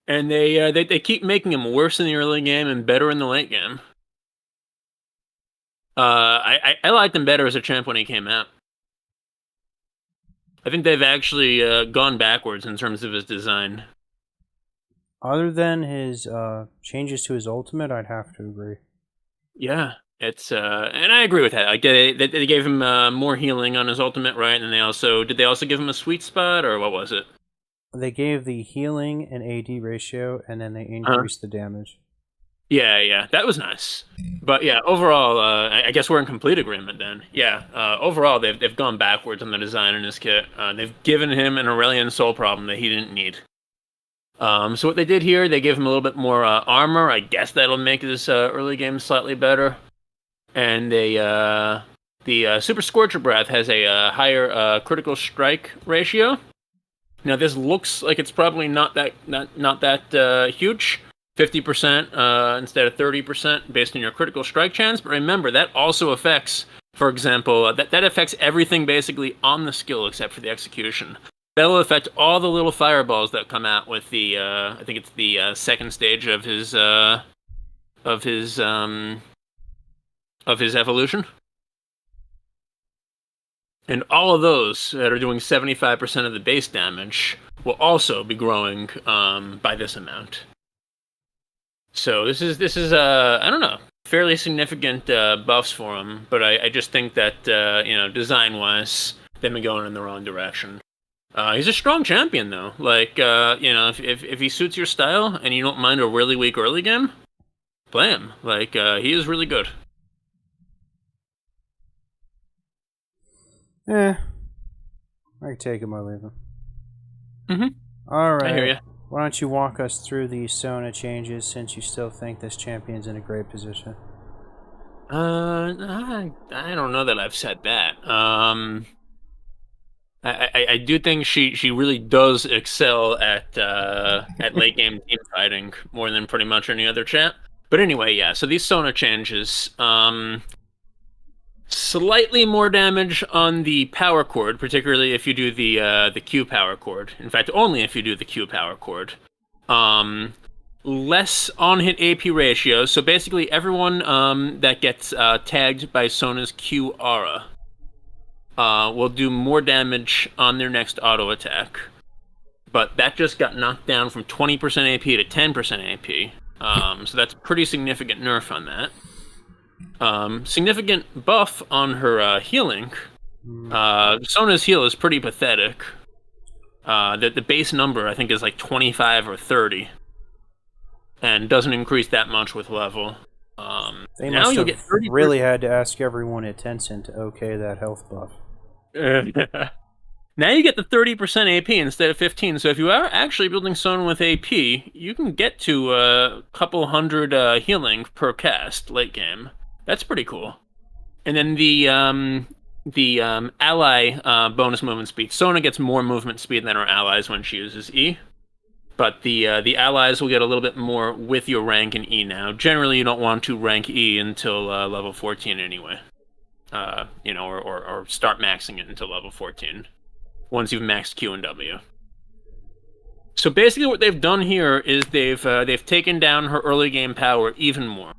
And they keep making him worse in the early game and better in the late game. I liked him better as a champ when he came out. I think they've actually gone backwards in terms of his design. Other than his changes to his ultimate, I'd have to agree. Yeah, it's and I agree with that. Like they gave him more healing on his ultimate, right? And did they also give him a sweet spot, or what was it? They gave the healing and AD ratio, and then they increased the damage. Yeah, that was nice. But yeah, overall, I guess we're in complete agreement then. Yeah, overall, they've gone backwards on the design in his kit. They've given him an Aurelion Soul problem that he didn't need. So what they did here, they gave him a little bit more armor. I guess that'll make this early game slightly better. And the Super Scorcher Breath has a higher critical strike ratio. Now this looks like it's probably not that huge. 50% instead of 30% based on your critical strike chance. But remember, that also affects, for example, that affects everything basically on the skill except for the execution. That'll affect all the little fireballs that come out with the, I think it's the second stage of his evolution. And all of those that are doing 75% of the base damage will also be growing by this amount. So this is I don't know, fairly significant buffs for him, but I just think that design wise they've been going in the wrong direction. He's a strong champion though. Like if he suits your style and you don't mind a really weak early game, play him. Like he is really good. I can take him or leave him. Mm-hmm. Alright. I hear you. Why don't you walk us through the Sona changes since you still think this champion's in a great position? I don't know that I've said that. I do think she really does excel at late game team fighting more than pretty much any other champ. But anyway, yeah. So these Sona changes, slightly more damage on the power chord, particularly if you do the Q power chord. In fact, only if you do the Q power chord. Less on-hit AP ratio. So basically, everyone that gets tagged by Sona's Q aura will do more damage on their next auto attack. But that just got knocked down from 20% AP to 10% AP. So that's a pretty significant nerf on that. Significant buff on her healing. Sona's heal is pretty pathetic. The base number, I think, is like 25 or 30. And doesn't increase that much with level. They now must you'll have get 30 really had to ask everyone at Tencent to okay that health buff. Now you get the 30% AP instead of 15. So if you are actually building Sona with AP, you can get to a couple hundred healing per cast late game. That's pretty cool. And then the ally bonus movement speed. Sona gets more movement speed than her allies when she uses E. But the allies will get a little bit more with your rank in E now. Generally, you don't want to rank E until level 14 anyway. Or start maxing it until level 14 once you've maxed Q and W. So basically, what they've done here is they've taken down her early game power even more.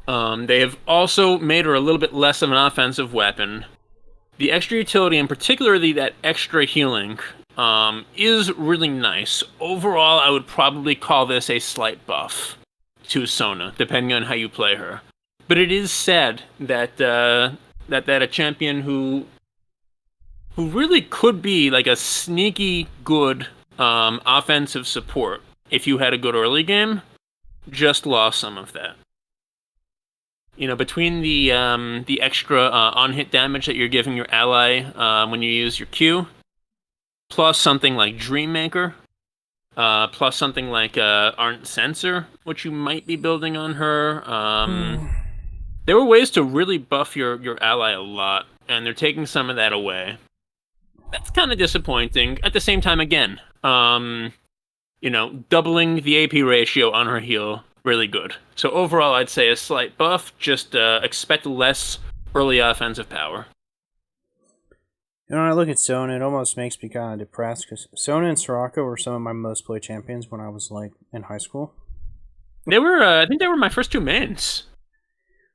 They have also made her a little bit less of an offensive weapon. The extra utility, and particularly that extra healing, is really nice. Overall, I would probably call this a slight buff to Sona, depending on how you play her. But it is sad that that a champion who really could be like a sneaky good offensive support if you had a good early game, just lost some of that. Between the extra on-hit damage that you're giving your ally when you use your Q, plus something like Dreammaker, plus something like Ardent Sensor, which you might be building on her. There were ways to really buff your ally a lot, and they're taking some of that away. That's kind of disappointing. At the same time, again, doubling the AP ratio on her heal, really good. So overall, I'd say a slight buff. Just expect less early offensive power. When I look at Sona, it almost makes me kind of depressed because Sona and Soraka were some of my most played champions when I was in high school. They were, I think, they were my first two mains.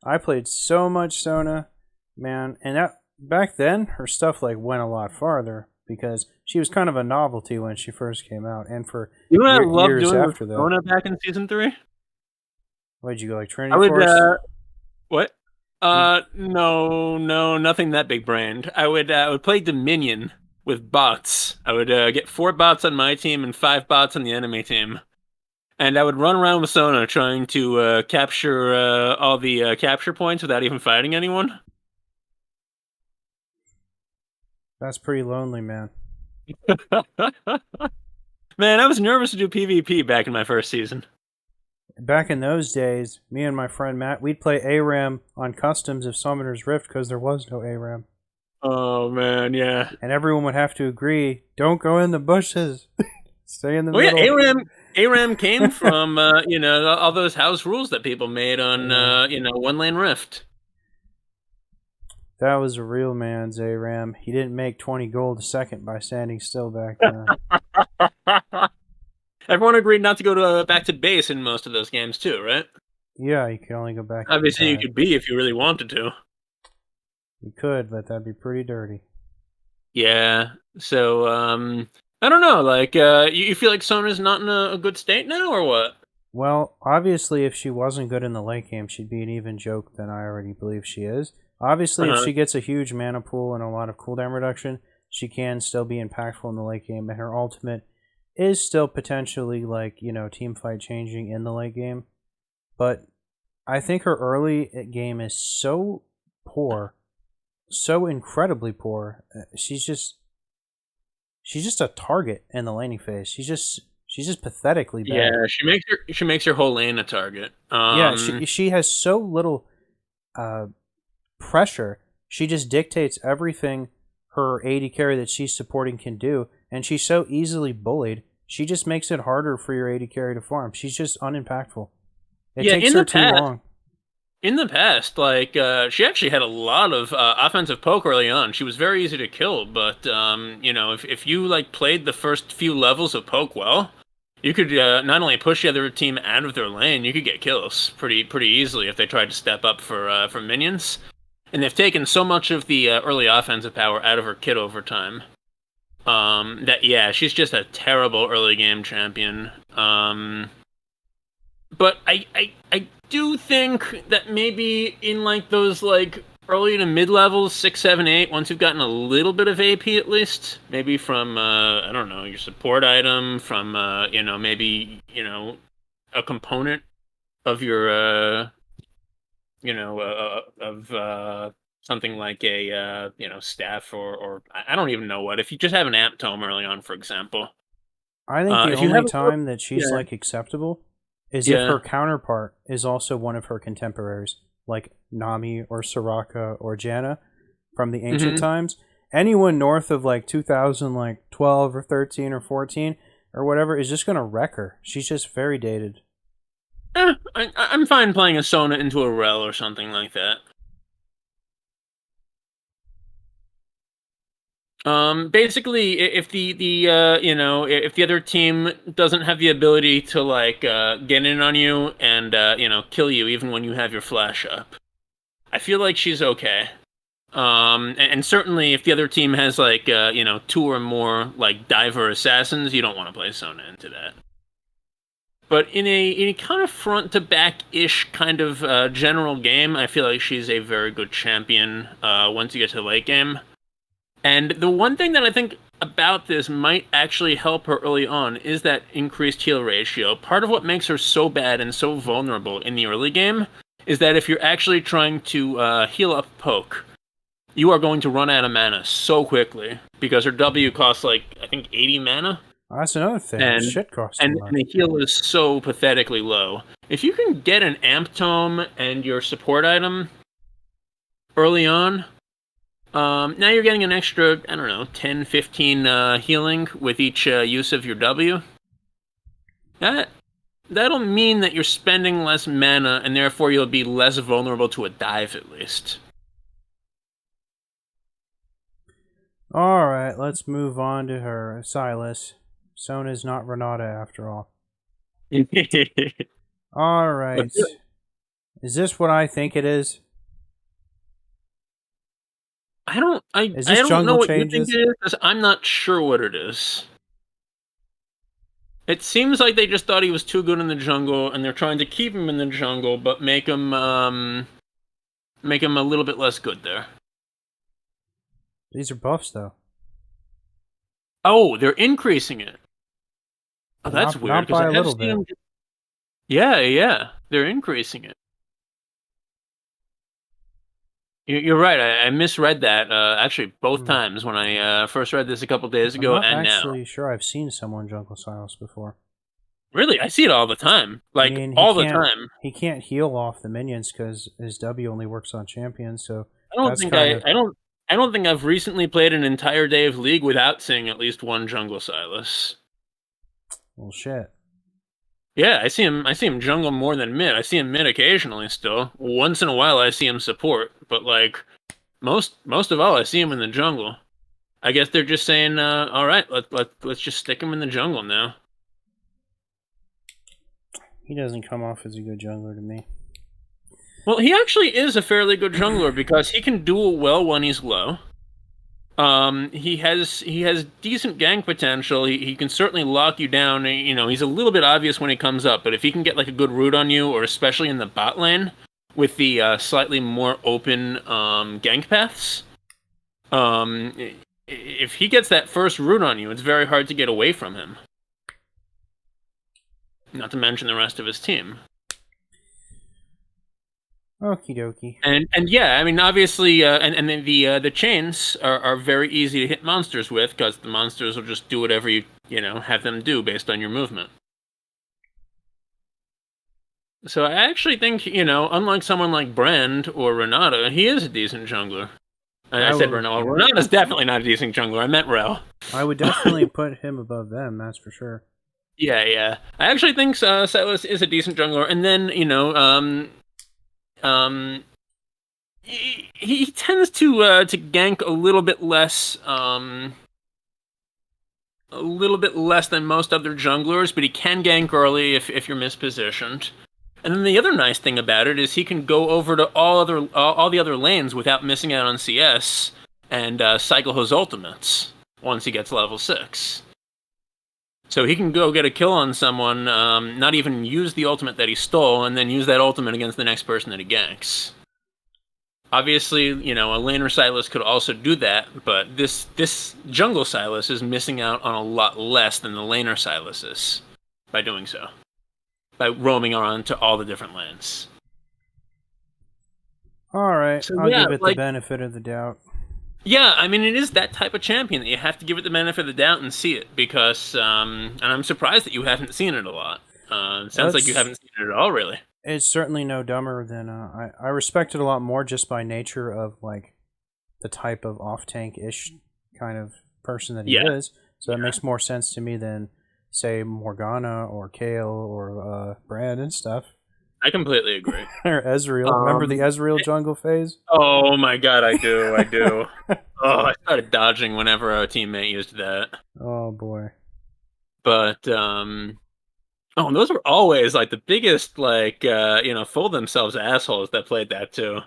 I played so much Sona, man, and back then her stuff went a lot farther because she was kind of a novelty when she first came out, and for years after that. Sona back in season 3. Why'd you go Trinity Force? What? No, nothing that big brand. I would play Dominion with bots. I would get 4 bots on my team and 5 bots on the enemy team. And I would run around with Sona trying to capture all the capture points without even fighting anyone. That's pretty lonely, man. Man, I was nervous to do PvP back in my first season. Back in those days, me and my friend Matt, we'd play ARAM on customs of Summoner's Rift because there was no ARAM. Oh, man, yeah. And everyone would have to agree, don't go in the bushes. Stay in the middle. Yeah, ARAM came from, all those house rules that people made on, One Lane Rift. That was a real man's ARAM. He didn't make 20 gold a second by standing still back then. Everyone agreed not to go back to base in most of those games too, right? Yeah, you could only go back. Obviously, you could be if you really wanted to. You could, but that'd be pretty dirty. Yeah. So, I don't know. You feel like Sona's not in a good state now, or what? Well, obviously, if she wasn't good in the late game, she'd be an even joke than I already believe she is. Obviously, if she gets a huge mana pool and a lot of cooldown reduction, she can still be impactful in the late game, and her ultimate is still potentially team fight changing in the late game. But I think her early game is so poor, so incredibly poor. She's just a target in the laning phase. She's just pathetically bad. Yeah, she makes her whole lane a target. Yeah, she has so little pressure. She just dictates everything her AD carry that she's supporting can do, and she's so easily bullied. She just makes it harder for your AD carry to farm. She's just unimpactful. It takes her too long. In the past, she actually had a lot of offensive poke early on. She was very easy to kill, but if you played the first few levels of poke well, you could not only push the other team out of their lane, you could get kills pretty easily if they tried to step up for minions. And they've taken so much of the early offensive power out of her kit over time. She's just a terrible early game champion. But I do think that maybe in those early to mid levels, 6, 7, 8, once you've gotten a little bit of AP at least, maybe from I don't know, your support item, from maybe a component of your something like a staff or I don't even know what. If you just have an amp tome early on, for example, I think the if you only have time that she's yeah like acceptable is if yeah her counterpart is also one of her contemporaries, like Nami or Soraka or Janna from the ancient hmm times. Anyone north of like 2000, like 12 or 13 or 14 or whatever is just gonna wreck her. She's just very dated. I'm fine playing a Sona into a Rel or something like that. Basically, if if the other team doesn't have the ability to like get in on you and kill you even when you have your flash up, I feel like she's okay. And certainly if the other team has like two or more like diver assassins, you don't want to play Sona into that. But in a kind of front to back ish kind of general game, I feel like she's a very good champion once you get to the late game. And the one thing that I think about this might actually help her early on is that increased heal ratio. Part of what makes her so bad and so vulnerable in the early game is that if you're actually trying to heal up poke, you are going to run out of mana so quickly because her W costs like I think 80 mana, That's another thing. and Shit costs too and, much. and the heal is so pathetically low. If you can get an amp tome and your support item early on, now you're getting an extra, I don't know, 10, 15 healing with each use of your W. That'll mean that you're spending less mana, and therefore you'll be less vulnerable to a dive at least. Alright, let's move on to her. Silas. Sona's not Renata after all. Alright. Is this what I think it is? I don't Is this don't know jungle what you think changes? it is, 'cause I'm not sure what it is. It seems like they just thought he was too good in the jungle, and they're trying to keep him in the jungle, but make him a little bit less good there. These are buffs, though. Oh, they're increasing it. Oh, that's weird Not because by I a have little seen bit. him. Yeah, they're increasing it. You're right. I misread that actually both Hmm. times when I first read this a couple days I'm ago not and now. actually sure I've seen someone jungle Silas before. Really, I see it all the time. I Like mean, all the time. he can't heal off the minions because his W only works on champions. So I don't that's think kind of I don't think I've recently played an entire day of League without seeing at least one jungle Silas. well shit. Yeah, I see him jungle more than mid. I see him mid occasionally still. Once in a while I see him support, but like most of all I see him in the jungle. I guess they're just saying, all right, let's just stick him in the jungle now. He doesn't come off as a good jungler to me. Well, he actually is a fairly good jungler because he can duel well when he's low. He has decent gank potential. He can certainly lock you down. You know, he's a little bit obvious when he comes up, but if he can get like a good root on you, or especially in the bot lane with the slightly more open gank paths, um, if he gets that first root on you, it's very hard to get away from him. Not to mention the rest of his team. Okie dokie. And yeah, I mean obviously, and then the chains are very easy to hit monsters with because the monsters will just do whatever you have them do based on your movement. So I actually think unlike someone like Brand or Renata, he is a decent jungler. And I said Renata. Well, Renata's definitely not a decent jungler. I meant Rel. I would definitely put him above them. That's for sure. Yeah. I actually think Silas is a decent jungler, and then um, he tends to gank a little bit less than most other junglers, but he can gank early if you're mispositioned. And then the other nice thing about it is he can go over to all the other lanes without missing out on CS and cycle his ultimates once he gets level 6. So he can go get a kill on someone, not even use the ultimate that he stole, and then use that ultimate against the next person that he ganks. Obviously, a laner Silas could also do that, but this jungle Silas is missing out on a lot less than the laner Silas is by doing so. By roaming around to all the different lanes. Alright, So I'll yeah, give it the like benefit of the doubt. yeah, I mean, it is that type of champion that you have to give it the benefit of the doubt and see it because, and I'm surprised that you haven't seen it a lot. It sounds like you Let's haven't seen it at all, really. It's certainly no dumber than I respect it a lot more just by nature of like the type of off tank ish kind of person that he Yeah, is. So it makes more sense to me than say Morgana or Kale or Brand and stuff. I completely agree. Or Ezreal. Remember the Um, Ezreal jungle phase? oh my god, I do. Oh, I started dodging whenever our teammate used that. Oh boy. But oh, and those were always like the biggest, like fool themselves assholes that played that too.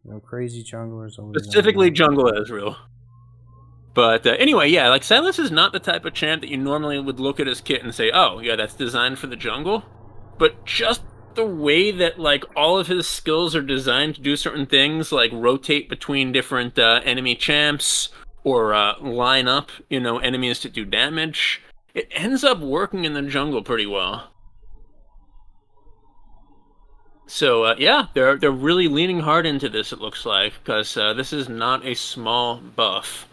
No crazy junglers always Specifically, on Jungle Ezreal. But anyway, yeah, like Silas is not the type of champ that you normally would look at his kit and say, "Oh, yeah, that's designed for the jungle." But just the way that like all of his skills are designed to do certain things, like rotate between different enemy champs or line up, enemies to do damage, it ends up working in the jungle pretty well. So yeah, they're really leaning hard into this. It looks like because this is not a small buff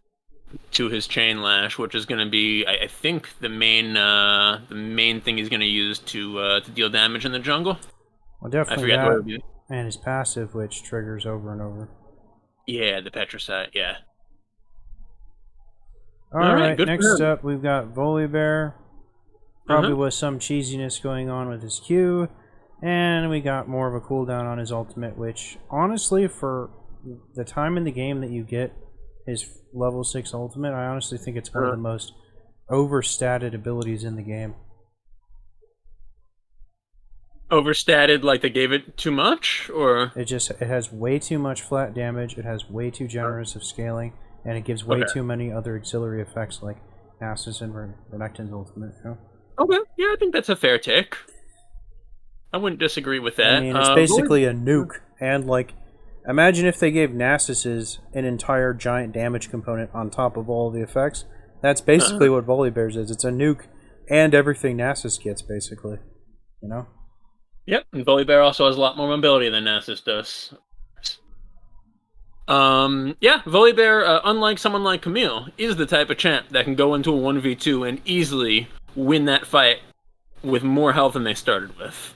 to his chain lash, which is going to be, I think, the main thing he's going to use to deal damage in the jungle. Well, I definitely forget what it that, would be. and his passive, which triggers over and over. Yeah, the Petricite. Yeah. All right, Alright, good for next him. up we've got Volibear. Probably Uh-huh. with some cheesiness going on with his Q. And we got more of a cooldown on his ultimate, which honestly, for the time in the game that you get his level 6 ultimate, I honestly think it's one of Uh, the most overstated abilities in the game. Overstated, like they gave it too much, or It has way too much flat damage, it has way too generous of scaling, and it gives way okay. too many other auxiliary effects like Nasus and Renekton's ultimate. You know? Okay, yeah, I think that's a fair take. I wouldn't disagree with I that. mean, it's basically a nuke, and like, imagine if they gave Nasus's an entire giant damage component on top of all the effects. That's basically what Volibear's is. It's a nuke and everything Nasus gets, basically. You know? Yep, and Volibear also has a lot more mobility than Nasus does. Yeah, Volibear, unlike someone like Camille, is the type of champ that can go into a 1v2 and easily win that fight with more health than they started with.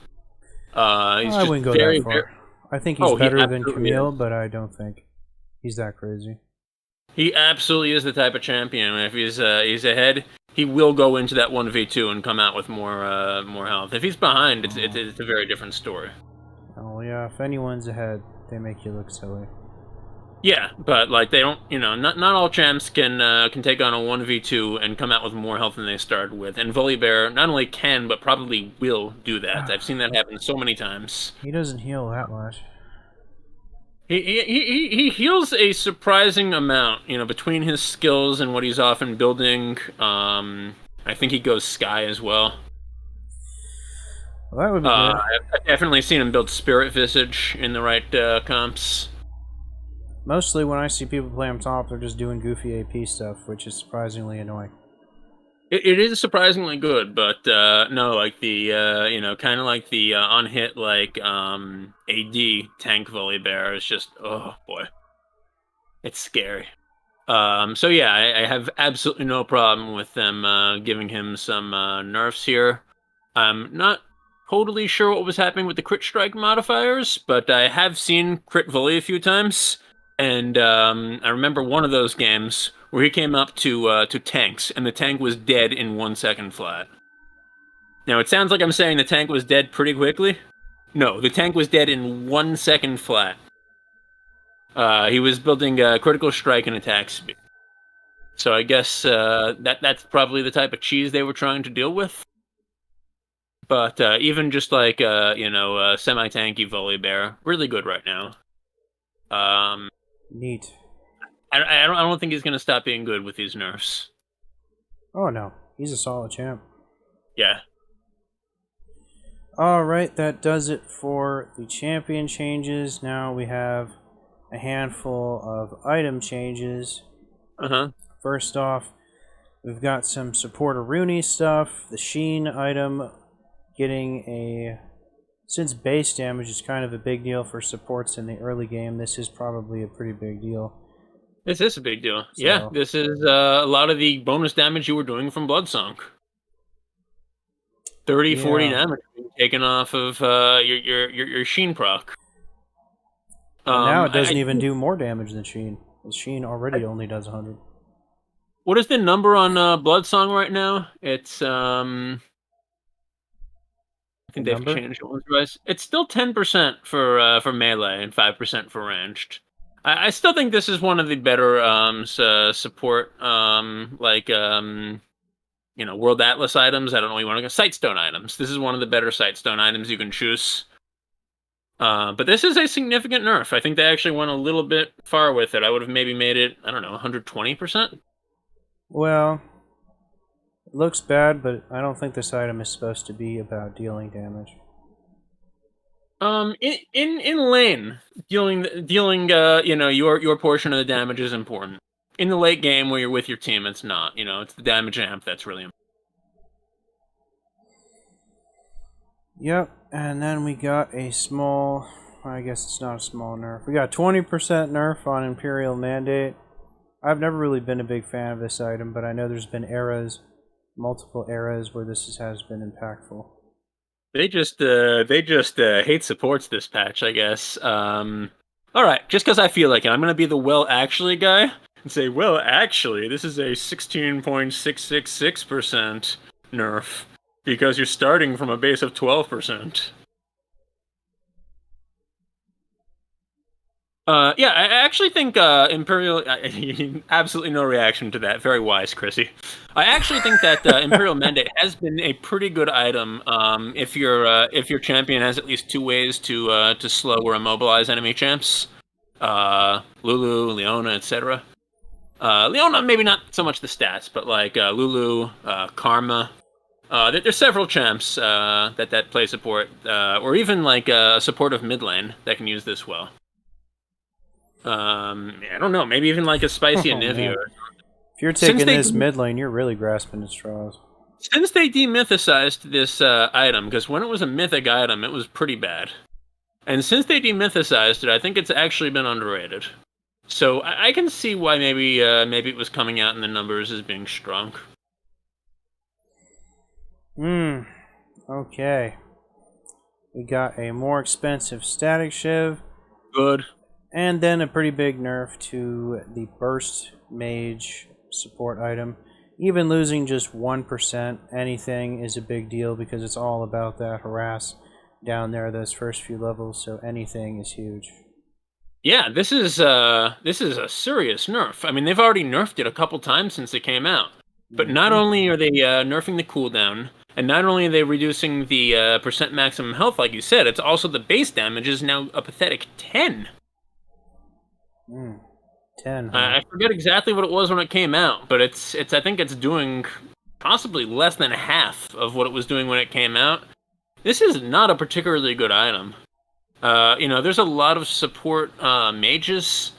He's I just wouldn't go very, that very. far. I think he's Oh, he better than absolutely Camille, is. but I don't think he's that crazy. He absolutely is the type of champion. If he's ahead, he will go into that 1v2 and come out with more health. If he's behind, it's a very different story. Oh, yeah, if anyone's ahead, they make you look silly. Yeah, but like they don't, not all champs can take on a 1v2 and come out with more health than they started with. And Volibear not only can, but probably will do that. I've seen that happen so many times. He doesn't heal that much. He heals a surprising amount, between his skills and what he's often building. I think he goes Sky as well. Well, that would be good. I've definitely seen him build Spirit Visage in the right comps. Mostly when I see people play him top, they're just doing goofy AP stuff, which is surprisingly annoying. It is surprisingly good, but no, like the kind of like the on hit like AD tank Volibear is just, oh boy, it's scary. So yeah, I have absolutely no problem with them giving him some nerfs here. I'm not totally sure what was happening with the crit strike modifiers, but I have seen crit volley a few times, and I remember one of those games where he came up to tanks, and the tank was dead in 1 second flat. Now it sounds like I'm saying the tank was dead pretty quickly. No, the tank was dead in 1 second flat. He was building critical strike and attack speed. So I guess that's probably the type of cheese they were trying to deal with. But even just like semi-tanky Volibear, really good right now. Neat. I don't think he's gonna stop being good with these nerfs. Oh no, he's a solid champ. Yeah. Alright, that does it for the champion changes. Now we have a handful of item changes. Uh-huh. First off, we've got some supporter Rooney stuff. The Sheen item getting a since base damage is kind of a big deal for supports in the early game, this is probably a pretty big deal. This is a big deal. So- Yeah, this is a lot of the bonus damage you were doing from Bloodsong. 30, 40 Yeah. damage being taken off of your Sheen proc. And now it doesn't even do more damage than Sheen. Sheen already only does 100. What is the number on Bloodsong right now? It's I think The they've number? changed it once or twice. It's still 10% for melee and 5% for ranged. I still think this is one of the better support World Atlas items. I don't know what you want to go. Sightstone items. This is one of the better Sightstone items you can choose. But this is a significant nerf. I think they actually went a little bit far with it. I would have maybe made it, I don't know, 120%. Well, it looks bad, but I don't think this item is supposed to be about dealing damage. In lane, dealing your portion of the damage is important. In the late game where you're with your team, it's not. It's the damage amp that's really important. Yep, and then we got a small, I guess it's not a small nerf. We got 20% nerf on Imperial Mandate. I've never really been a big fan of this item, but I know there's been multiple eras where this has been impactful. They just hate supports this patch, I guess. All right, just because I feel like it, I'm gonna be the well actually guy and say, well, actually, this is a 16.666% nerf because you're starting from a base of 12%. Yeah, I actually think Imperial. Absolutely no reaction to that. Very wise, Chrissy. I actually think that Imperial Mandate has been a pretty good item. If your champion has at least two ways to slow or immobilize enemy champs, Lulu, Leona, etc. Leona maybe not so much the stats, but like Lulu, Karma. There's several champs that play support, or even like a supportive mid lane that can use this well. I don't know. Maybe even like a spicy Anivia. If you're taking this mid lane, you're really grasping at straws. Since they demythicized this item, because when it was a mythic item, it was pretty bad. And since they demythicized it, I think it's actually been underrated. So I can see why maybe it was coming out in the numbers as being strong. Okay. We got a more expensive Static Shiv. Good. And then a pretty big nerf to the Burst Mage support item. Even losing just 1% anything is a big deal because it's all about that harass down there those first few levels, so anything is huge. Yeah, this is a serious nerf. I mean, they've already nerfed it a couple times since it came out. But not only are they nerfing the cooldown, and not only are they reducing the percent maximum health, like you said, it's also the base damage is now a pathetic 10. 10. Huh? I forget exactly what it was when it came out, but it's I think it's doing possibly less than half of what it was doing when it came out. This is not a particularly good item. There's a lot of support mages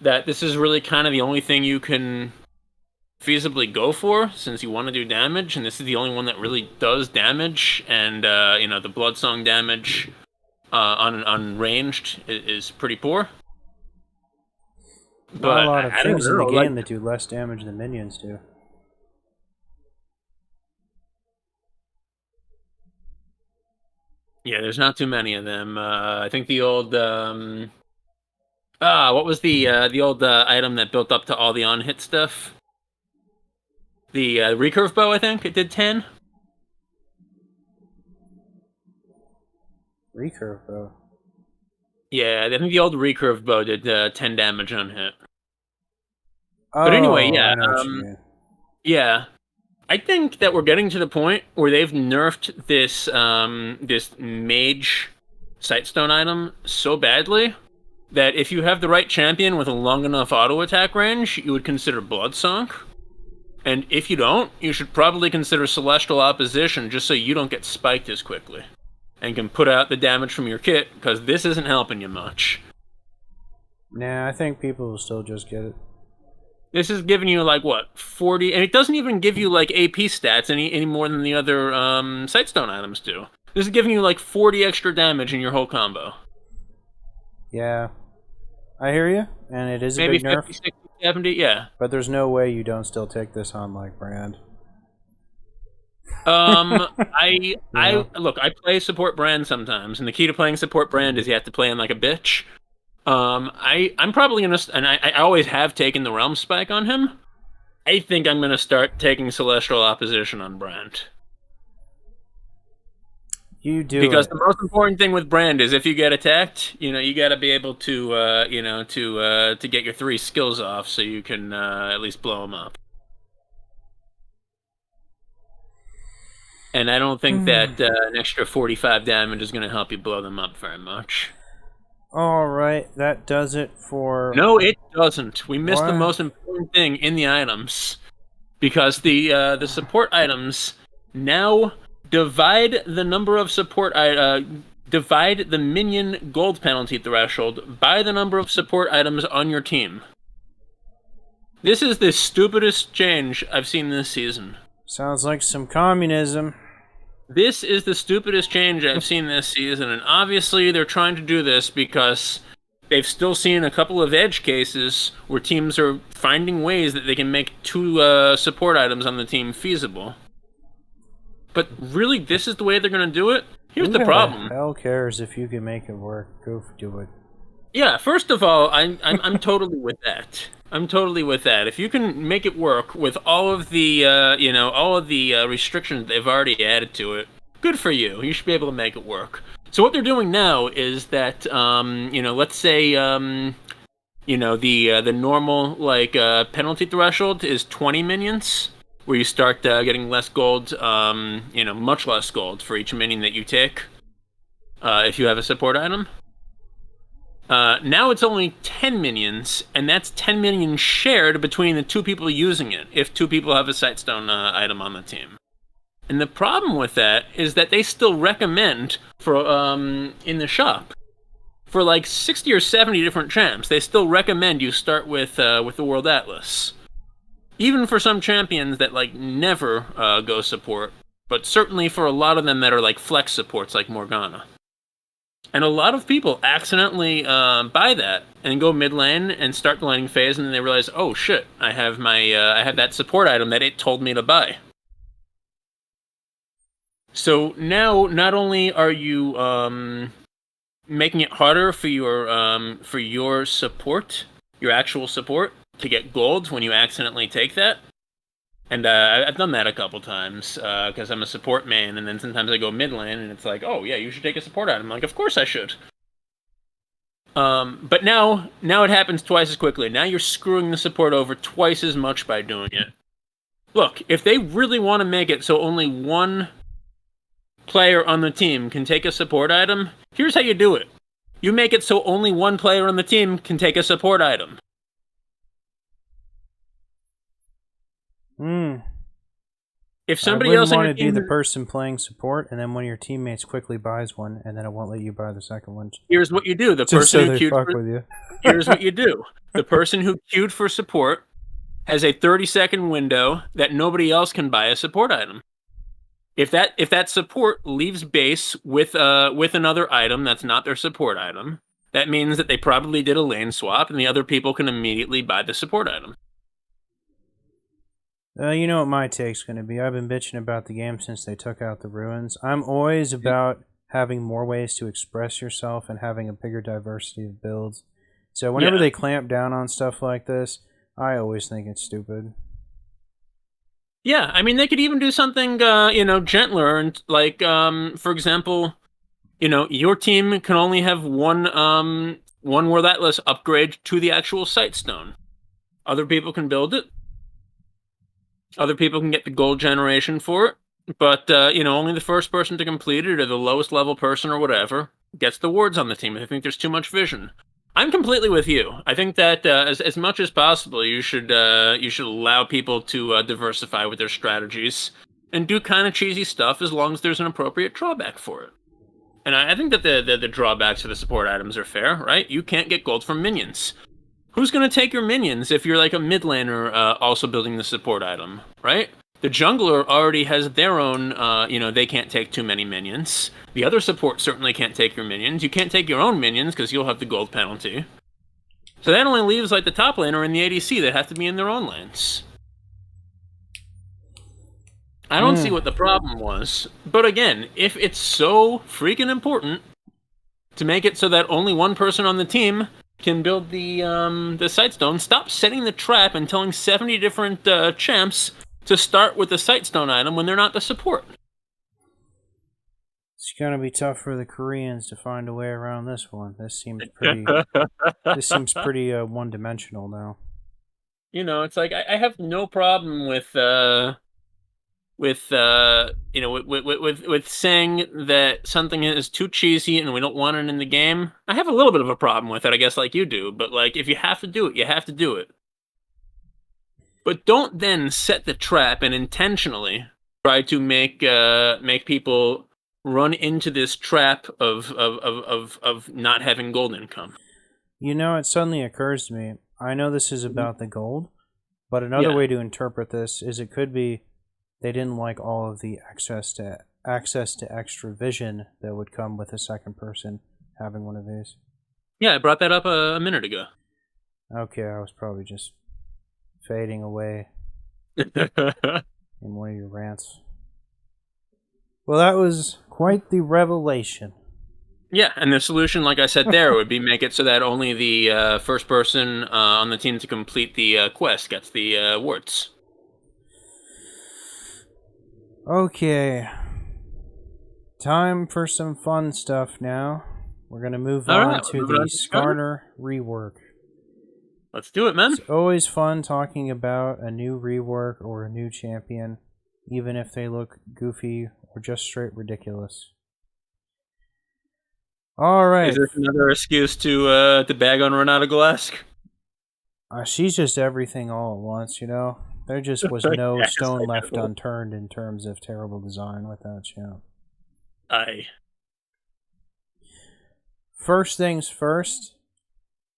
that this is really kind of the only thing you can feasibly go for since you want to do damage, and this is the only one that really does damage. And the Bloodsong damage on ranged is pretty poor. Not a lot of things in the game that do less damage than minions do. Yeah, there's not too many of them. I think the old what was the old item that built up to all the on-hit stuff? The recurve bow, I think it did 10. Recurve bow. Yeah, I think the old recurve bow did 10 damage on hit. Oh, but anyway, yeah, I know what you mean. Yeah, I think that we're getting to the point where they've nerfed this this mage sightstone item so badly that if you have the right champion with a long enough auto attack range, you would consider Bloodsong. And if you don't, you should probably consider Celestial Opposition just so you don't get spiked as quickly and can put out the damage from your kit, because this isn't helping you much. Nah, I think people will still just get it. This is giving you, like, what, 40... And it doesn't even give you, like, AP stats any more than the other Sightstone items do. This is giving you like 40 extra damage in your whole combo. Yeah, I hear you, and it is a Maybe big nerf. 50, 60, 70, yeah. But there's no way you don't still take this on like Brand. I Yeah. look, I play support Brand sometimes, and the key to playing support Brand is you have to play him like a bitch. I'm probably gonna, and I always have taken the Realm Spike on him. I think I'm gonna start taking Celestial Opposition on Brand. You do Because it. the most important thing with Brand is if you get attacked, you got to be able to, to get your 3 skills off so you can at least blow them up. And I don't think that an extra 45 damage is going to help you blow them up very much. All right, that does it for. No, it doesn't. We missed the What? most important thing in the items, because the support items now divide the number of divide the minion gold penalty threshold by the number of support items on your team. This is the stupidest change I've seen this season. Sounds like some communism. This is the stupidest change I've seen this season, and obviously they're trying to do this because they've still seen a couple of edge cases where teams are finding ways that they can make 2 support items on the team feasible. But really, this is the way they're going to do it? Here's the problem. Who the hell cares if you can make it work? Go do it. Yeah, first of all, I'm totally with that. I'm totally with that. If you can make it work with all of the restrictions they've already added to it, good for you. You should be able to make it work. So what they're doing now is that let's say the normal penalty threshold is 20 minions, where you start getting less gold, much less gold for each minion that you take if you have a support item. Now it's only 10 minions, and that's 10 minions shared between the 2 people using it, if 2 people have a Sightstone item on the team. And the problem with that is that they still recommend for in the shop, for like 60 or 70 different champs, they still recommend you start with the World Atlas. Even for some champions that like never go support, but certainly for a lot of them that are like flex supports like Morgana. And a lot of people accidentally buy that and go mid lane and start the laning phase, and then they realize, oh shit, I have that support item that it told me to buy. So now, not only are you making it harder for your support, your actual support, to get gold when you accidentally take that. And I've done that a couple times because I'm a support main, and then sometimes I go mid lane, and it's like, oh yeah, you should take a support item. I'm like, of course I should. But now it happens twice as quickly. Now you're screwing the support over twice as much by doing it. Look, if they really want to make it so only one player on the team can take a support item, here's how you do it. You make it so only one player on the team can take a support item. If somebody else want to be the person playing support, and then one of your teammates quickly buys one, and then it won't let you buy the second one. Here's what you do: Here's what you do: the person who queued for support has a 30-second window that nobody else can buy a support item. If that support leaves base with another item that's not their support item, that means that they probably did a lane swap, and the other people can immediately buy the support item. You know what my take's going to be. I've been bitching about the game since they took out the ruins. I'm always about having more ways to express yourself and having a bigger diversity of builds. So whenever they clamp down on stuff like this, I always think it's stupid. Yeah, I mean, they could even do something, gentler, and like, for example, your team can only have one World Atlas upgrade to the actual Sightstone. Other people can build it. Other people can get the gold generation for it, but only the first person to complete it, or the lowest level person, or whatever, gets the wards on the team. I think there's too much vision. I'm completely with you. I think that as much as possible, you should allow people to diversify with their strategies and do kind of cheesy stuff as long as there's an appropriate drawback for it. And I think that the drawbacks for the support items are fair, right? You can't get gold from minions. Who's going to take your minions if you're like a mid laner also building the support item, right? The jungler already has their own, they can't take too many minions. The other support certainly can't take your minions. You can't take your own minions because you'll have the gold penalty. So that only leaves like the top laner and the ADC that have to be in their own lanes. I don't see what the problem was. But again, if it's so freaking important to make it so that only one person on the team can build the Sightstone, stop setting the trap and telling 70 different champs to start with the Sightstone item when they're not the support. It's gonna be tough for the Koreans to find a way around this one. This seems pretty. This seems pretty one-dimensional now. It's like I have no problem with saying that something is too cheesy and we don't want it in the game. I have a little bit of a problem with it, I guess, like you do. But like, if you have to do it, you have to do it. But don't then set the trap and intentionally try to make people run into this trap of not having gold income. It suddenly occurs to me. I know this is about the gold, but another way to interpret this is it could be they didn't like all of the access to extra vision that would come with a second person having one of these. Yeah, I brought that up a minute ago. Okay, I was probably just fading away in one of your rants. Well, that was quite the revelation. Yeah, and the solution, like I said there, would be make it so that only the first person on the team to complete the quest gets the warts. Okay. Time for some fun stuff now. We're going to move on to the Skarner rework. Let's do it, man. It's always fun talking about a new rework or a new champion, even if they look goofy or just straight ridiculous. All right. Is this another excuse to bag on Renata Galask? She's just everything all at once, There just was no stone left unturned in terms of terrible design with that champ. Aye. First things first,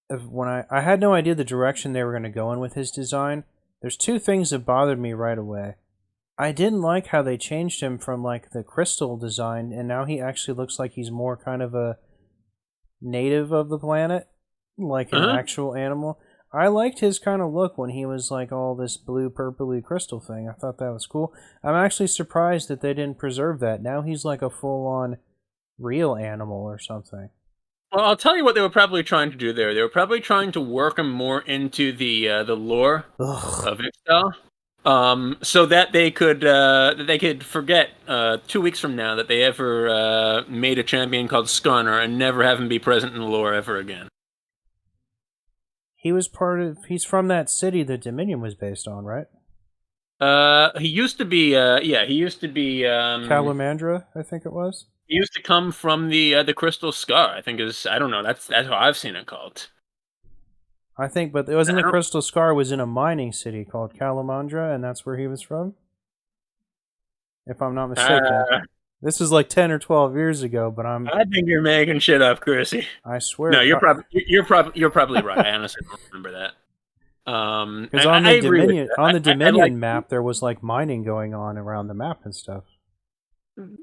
when I had no idea the direction they were going to go in with his design, there's two things that bothered me right away. I didn't like how they changed him from like the crystal design, and now he actually looks like he's more kind of a native of the planet, like an actual animal. I liked his kind of look when he was like all this blue purpley crystal thing. I thought that was cool. I'm actually surprised that they didn't preserve that. Now he's like a full-on real animal or something. Well, I'll tell you what they were probably trying to do there. They were probably trying to work him more into the lore of Ixtal, so that they could forget 2 weeks from now that they ever made a champion called Skarner and never have him be present in the lore ever again. He's from that city that Dominion was based on, right? He used to be Kalamandra, I think it was. He used to come from the Crystal Scar, I think I don't know, that's how I've seen it called. I think, but it wasn't the Crystal Scar was in a mining city called Kalamandra, and that's where he was from? If I'm not mistaken. This is like 10 or 12 years ago, but I think you're making shit up, Chrissy. I swear. No, you're probably right. I honestly don't remember that. Because on the Dominion map, there was like mining going on around the map and stuff.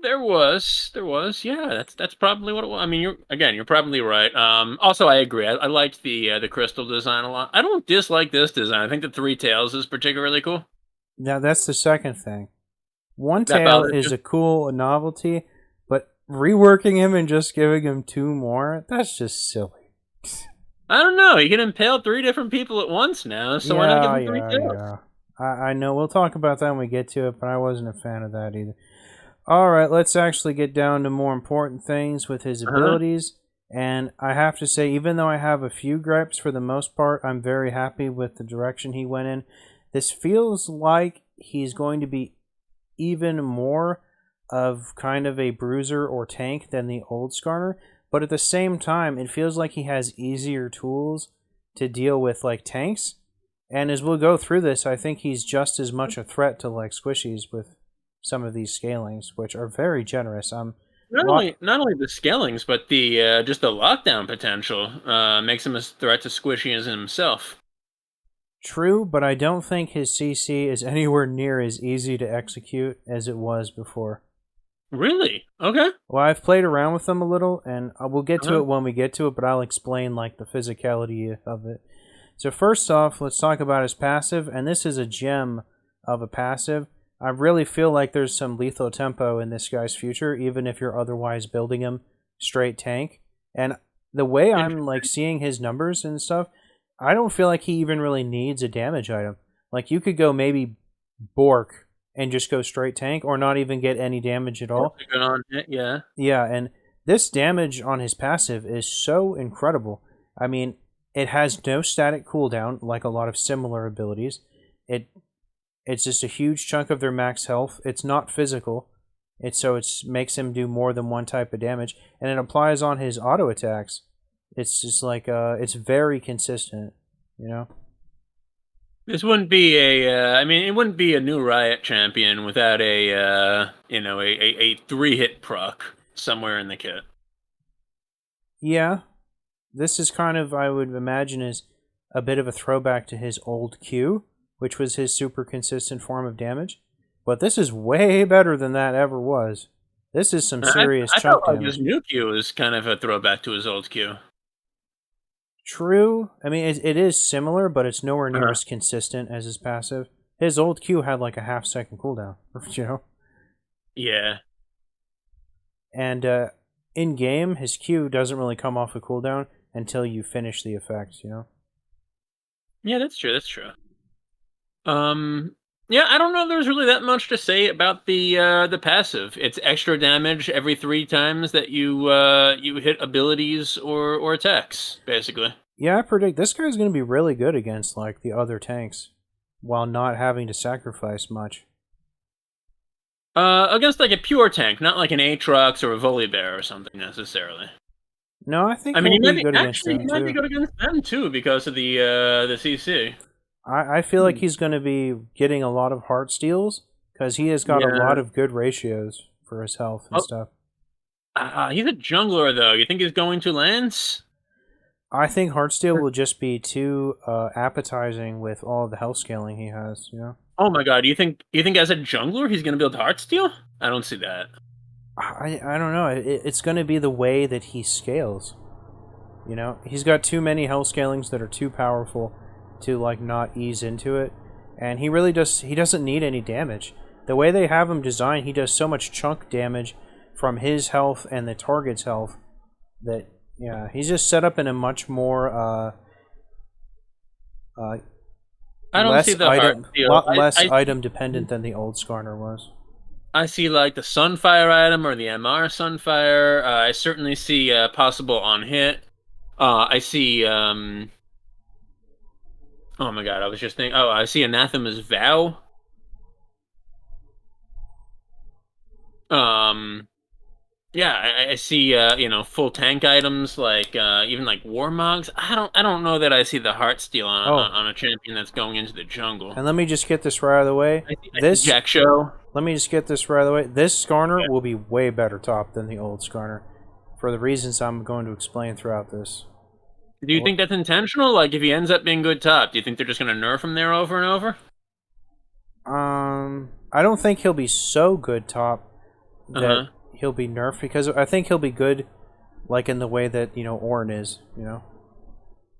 There was, yeah. That's probably what it was. I mean, you're probably right. Also, I agree. I liked the crystal design a lot. I don't dislike this design. I think the three tails is particularly cool. Now that's the second thing. One tail is a cool novelty, but reworking him and just giving him two more, that's just silly. I don't know. You can impale 3 different people at once now, so why not give him 3 tails? Yeah. I know. We'll talk about that when we get to it, but I wasn't a fan of that either. Alright, let's actually get down to more important things with his abilities. And I have to say, even though I have a few gripes, for the most part, I'm very happy with the direction he went in. This feels like he's going to be even more of kind of a bruiser or tank than the old Skarner, but at the same time, it feels like he has easier tools to deal with like tanks. And as we'll go through this, I think he's just as much a threat to like squishies with some of these scalings, which are very generous. Not only the scalings, but the just the lockdown potential makes him a threat to squishies himself. True, but I don't think his CC is anywhere near as easy to execute as it was before. Really? Okay. Well, I've played around with them a little, and we'll get to Uh-huh. it when we get to it, but I'll explain like the physicality of it. So first off, let's talk about his passive, and this is a gem of a passive. I really feel like there's some lethal tempo in this guy's future, even if you're otherwise building him straight tank. And the way I'm like seeing his numbers and stuff, I don't feel like he even really needs a damage item. Like you could go maybe Bork and just go straight tank, or not even get any damage at all. Good on it, yeah. Yeah, and this damage on his passive is so incredible. I mean, it has no static cooldown like a lot of similar abilities. It's just a huge chunk of their max health. It's not physical. It makes him do more than one type of damage, and it applies on his auto attacks. It's just like it's very consistent, you know. This wouldn't be I mean, it wouldn't be a new Riot champion without a 3-hit proc somewhere in the kit. Yeah, this is kind of, I would imagine, is a bit of a throwback to his old Q, which was his super consistent form of damage. But this is way better than that ever was. This is some serious I chunk felt like damage. his new Q is kind of a throwback to his old Q. True. I mean, it is similar, but it's nowhere near Uh-huh. as consistent as his passive. His old Q had like a half-second cooldown, you know? Yeah. And in-game, his Q doesn't really come off a cooldown until you finish the effect, you know? Yeah, that's true. That's true. Yeah, I don't know if there's really that much to say about the passive. It's extra damage every 3 times that you hit abilities or attacks, basically. Yeah, I predict this guy's going to be really good against like the other tanks while not having to sacrifice much. Against like a pure tank, not like an Aatrox or a Volibear or something necessarily. No, I think I mean, he'll he might be be good against actually he them might be too. good against them too because of the CC. I feel like he's going to be getting a lot of heart steals because he has got a Yeah. lot of good ratios for his health and Oh, stuff. he's a jungler though. You think he's going to Lance? I think Heartsteel will just be too appetizing with all the health scaling he has, you know? Oh my god, you think as a jungler he's gonna build Heartsteel? I don't see that. I don't know. It's going to be the way that he scales. You know? He's got too many health scalings that are too powerful to, like, not ease into it. And he really he doesn't need any damage. The way they have him designed, he does so much chunk damage from his health and the target's health that, yeah, he's just set up in a much more, I don't see the Heartsteel. lot less I item dependent than the old Skarner was. I see like the Sunfire item or the MR Sunfire. I certainly see possible on hit. I see. Oh my god, I was just thinking. Oh, I see Anathema's Vow. Um, yeah, I see. Full tank items like even like Warmogs. I don't know that I see the Heartsteel on a champion that's going into the jungle. And let me just get this right out of the way. I see Jack Show. Let me just get this right out of the way. This Skarner will be way better top than the old Skarner, for the reasons I'm going to explain throughout this. Do you think that's intentional? Like, if he ends up being good top, do you think they're just going to nerf him there over and over? I don't think he'll be so good top that Uh-huh. he'll be nerfed, because I think he'll be good, like in the way that Ornn is.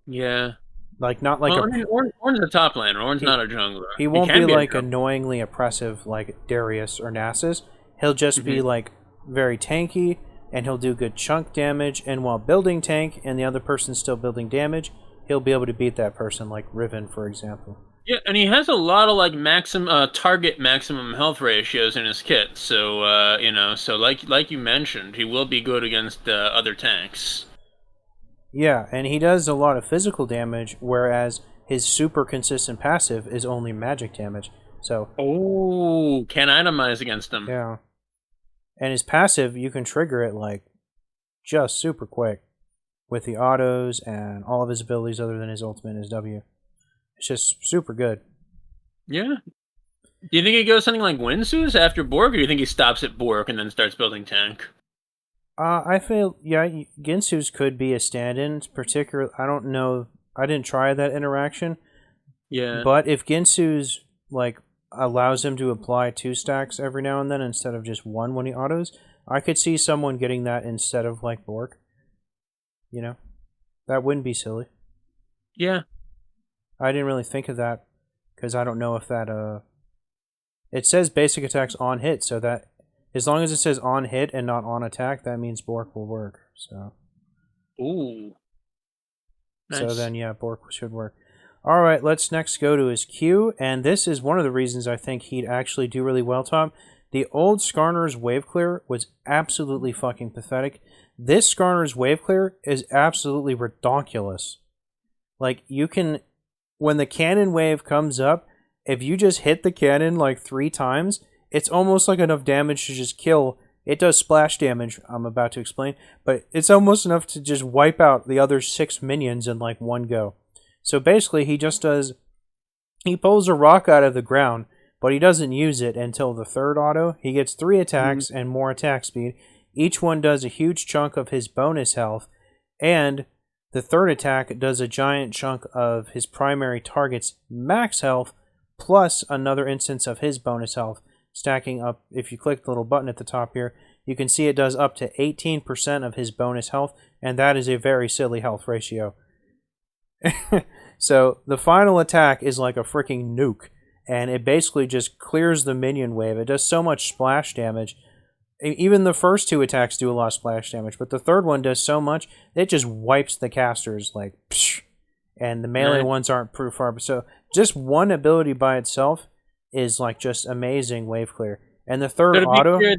Yeah. Like not like Well, I mean, Ornn's a top laner. Ornn's not a jungler. he won't can be like a jungler. annoyingly oppressive like Darius or Nasus. He'll just be like very tanky, and he'll do good chunk damage. And while building tank, and the other person's still building damage, he'll be able to beat that person, like Riven, for example. Yeah, and he has a lot of like target maximum health ratios in his kit. So so like you mentioned, he will be good against other tanks. Yeah, and he does a lot of physical damage, whereas his super consistent passive is only magic damage. So Oh, can itemize against him. yeah, and his passive, you can trigger it like just super quick with the autos and all of his abilities other than his ultimate and his W. It's just super good. Yeah. Do you think he goes something like Winsus after Borg, or do you think he stops at Borg and then starts building tank? I feel, yeah, Ginsu's could be a stand-in. Particular, I don't know. I didn't try that interaction, Yeah. But if Ginsu's like allows him to apply 2 stacks every now and then instead of just one when he autos, I could see someone getting that instead of like Bork. You know, that wouldn't be silly. Yeah. I didn't really think of that because I don't know if that it says basic attacks on hit, so that as long as it says on hit and not on attack, that means Bork will work. So Ooh. Nice. So then yeah, Bork should work. All right, let's next go to his Q, and this is one of the reasons I think he'd actually do really well, Tom. The old Skarner's Wave Clear was absolutely fucking pathetic. This Skarner's Wave Clear is absolutely ridiculous. Like, you can, when the cannon wave comes up, if you just hit the cannon like 3 times, it's almost like enough damage to just kill. It does splash damage, I'm about to explain, but it's almost enough to just wipe out the other 6 minions in like one go. So basically, he pulls a rock out of the ground, but he doesn't use it until the 3rd auto. He gets 3 attacks and more attack speed. Each one does a huge chunk of his bonus health, and the 3rd attack does a giant chunk of his primary target's max health, plus another instance of his bonus health, stacking up. If you click the little button at the top here, you can see it does up to 18% of his bonus health, and that is a very silly health ratio. So the final attack is like a freaking nuke, and it basically just clears the minion wave. It does so much splash damage. Even the first 2 attacks do a lot of splash damage, but the 3rd one does so much, it just wipes the casters like psh, and the melee ones aren't proof far. So just one ability by itself is like just amazing wave clear. And the 3rd auto, clear,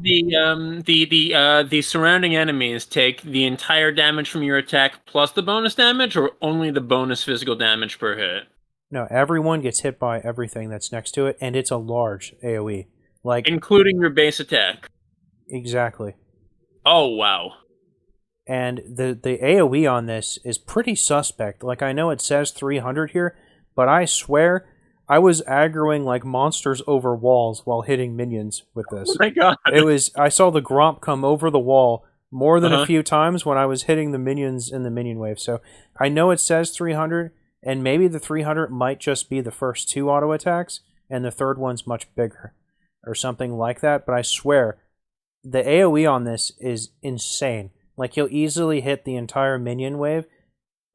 the surrounding enemies take the entire damage from your attack plus the bonus damage, or only the bonus physical damage per hit? no, everyone gets hit by everything that's next to it, and it's a large AoE, like including your base attack. Exactly. Oh wow. And the AoE on this is pretty suspect. Like, I know it says 300 here, but I swear I was aggroing like monsters over walls while hitting minions with this. Oh my god. I saw the Gromp come over the wall more than a few times when I was hitting the minions in the minion wave. So I know it says 300, and maybe the 300 might just be the first 2 auto attacks, and the 3rd one's much bigger, or something like that, but I swear, the AoE on this is insane. Like, you'll easily hit the entire minion wave,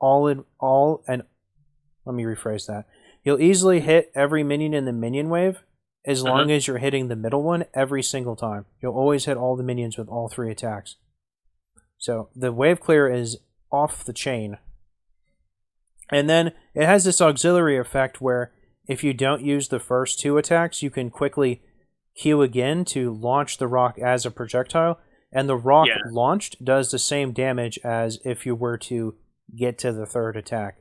let me rephrase that. You'll easily hit every minion in the minion wave, as long as you're hitting the middle one every single time. You'll always hit all the minions with all 3 attacks. So, the wave clear is off the chain. And then, it has this auxiliary effect where, if you don't use the first 2 attacks, you can quickly Q again to launch the rock as a projectile, and the rock launched does the same damage as if you were to get to the 3rd attack.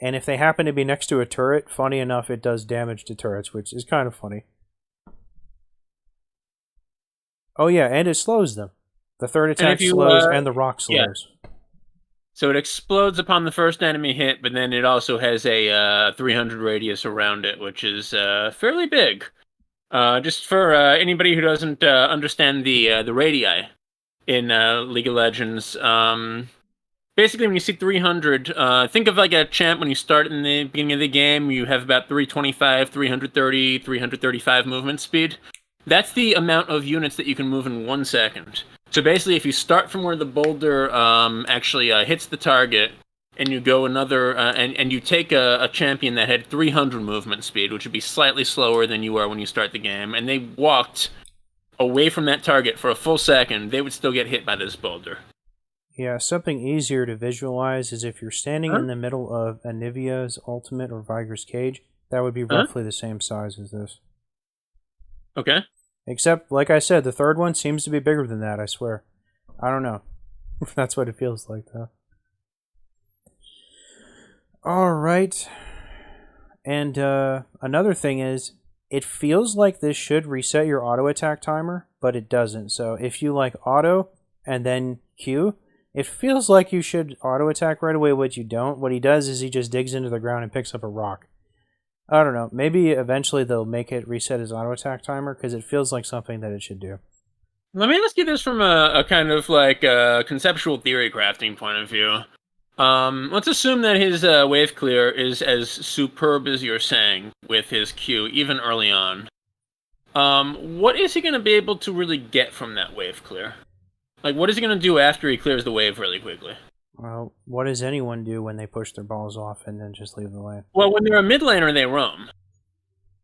And if they happen to be next to a turret, funny enough, it does damage to turrets, which is kind of funny. Oh yeah, and it slows them. The 3rd attack slows, and the rock slows. Yeah. So it explodes upon the first enemy hit, but then it also has a 300 radius around it, which is fairly big. Just for anybody who doesn't understand the radii in League of Legends, basically when you see 300, think of like a champ when you start in the beginning of the game, you have about 325, 330, 335 movement speed. That's the amount of units that you can move in 1 second. So basically, if you start from where the boulder actually hits the target, and you go another, and you take a champion that had 300 movement speed, which would be slightly slower than you are when you start the game, and they walked away from that target for a full second, they would still get hit by this boulder. Yeah, something easier to visualize is if you're standing in the middle of Anivia's ultimate or Viger's cage, that would be roughly the same size as this. Okay. Except, like I said, the 3rd one seems to be bigger than that, I swear. I don't know. That's what it feels like, though. Alright. And another thing is, it feels like this should reset your auto attack timer, but it doesn't. So if you like auto and then Q, it feels like you should auto attack right away, but you don't. What he does is he just digs into the ground and picks up a rock. I don't know. Maybe eventually they'll make it reset his auto attack timer, because it feels like something that it should do. Let me ask you this from a kind of like conceptual theory crafting point of view. Let's assume that his wave clear is as superb as you're saying with his Q, even early on. What is he going to be able to really get from that wave clear? Like, what is he going to do after he clears the wave really quickly? Well, what does anyone do when they push their balls off and then just leave the lane? Well, when they're a mid laner, they roam.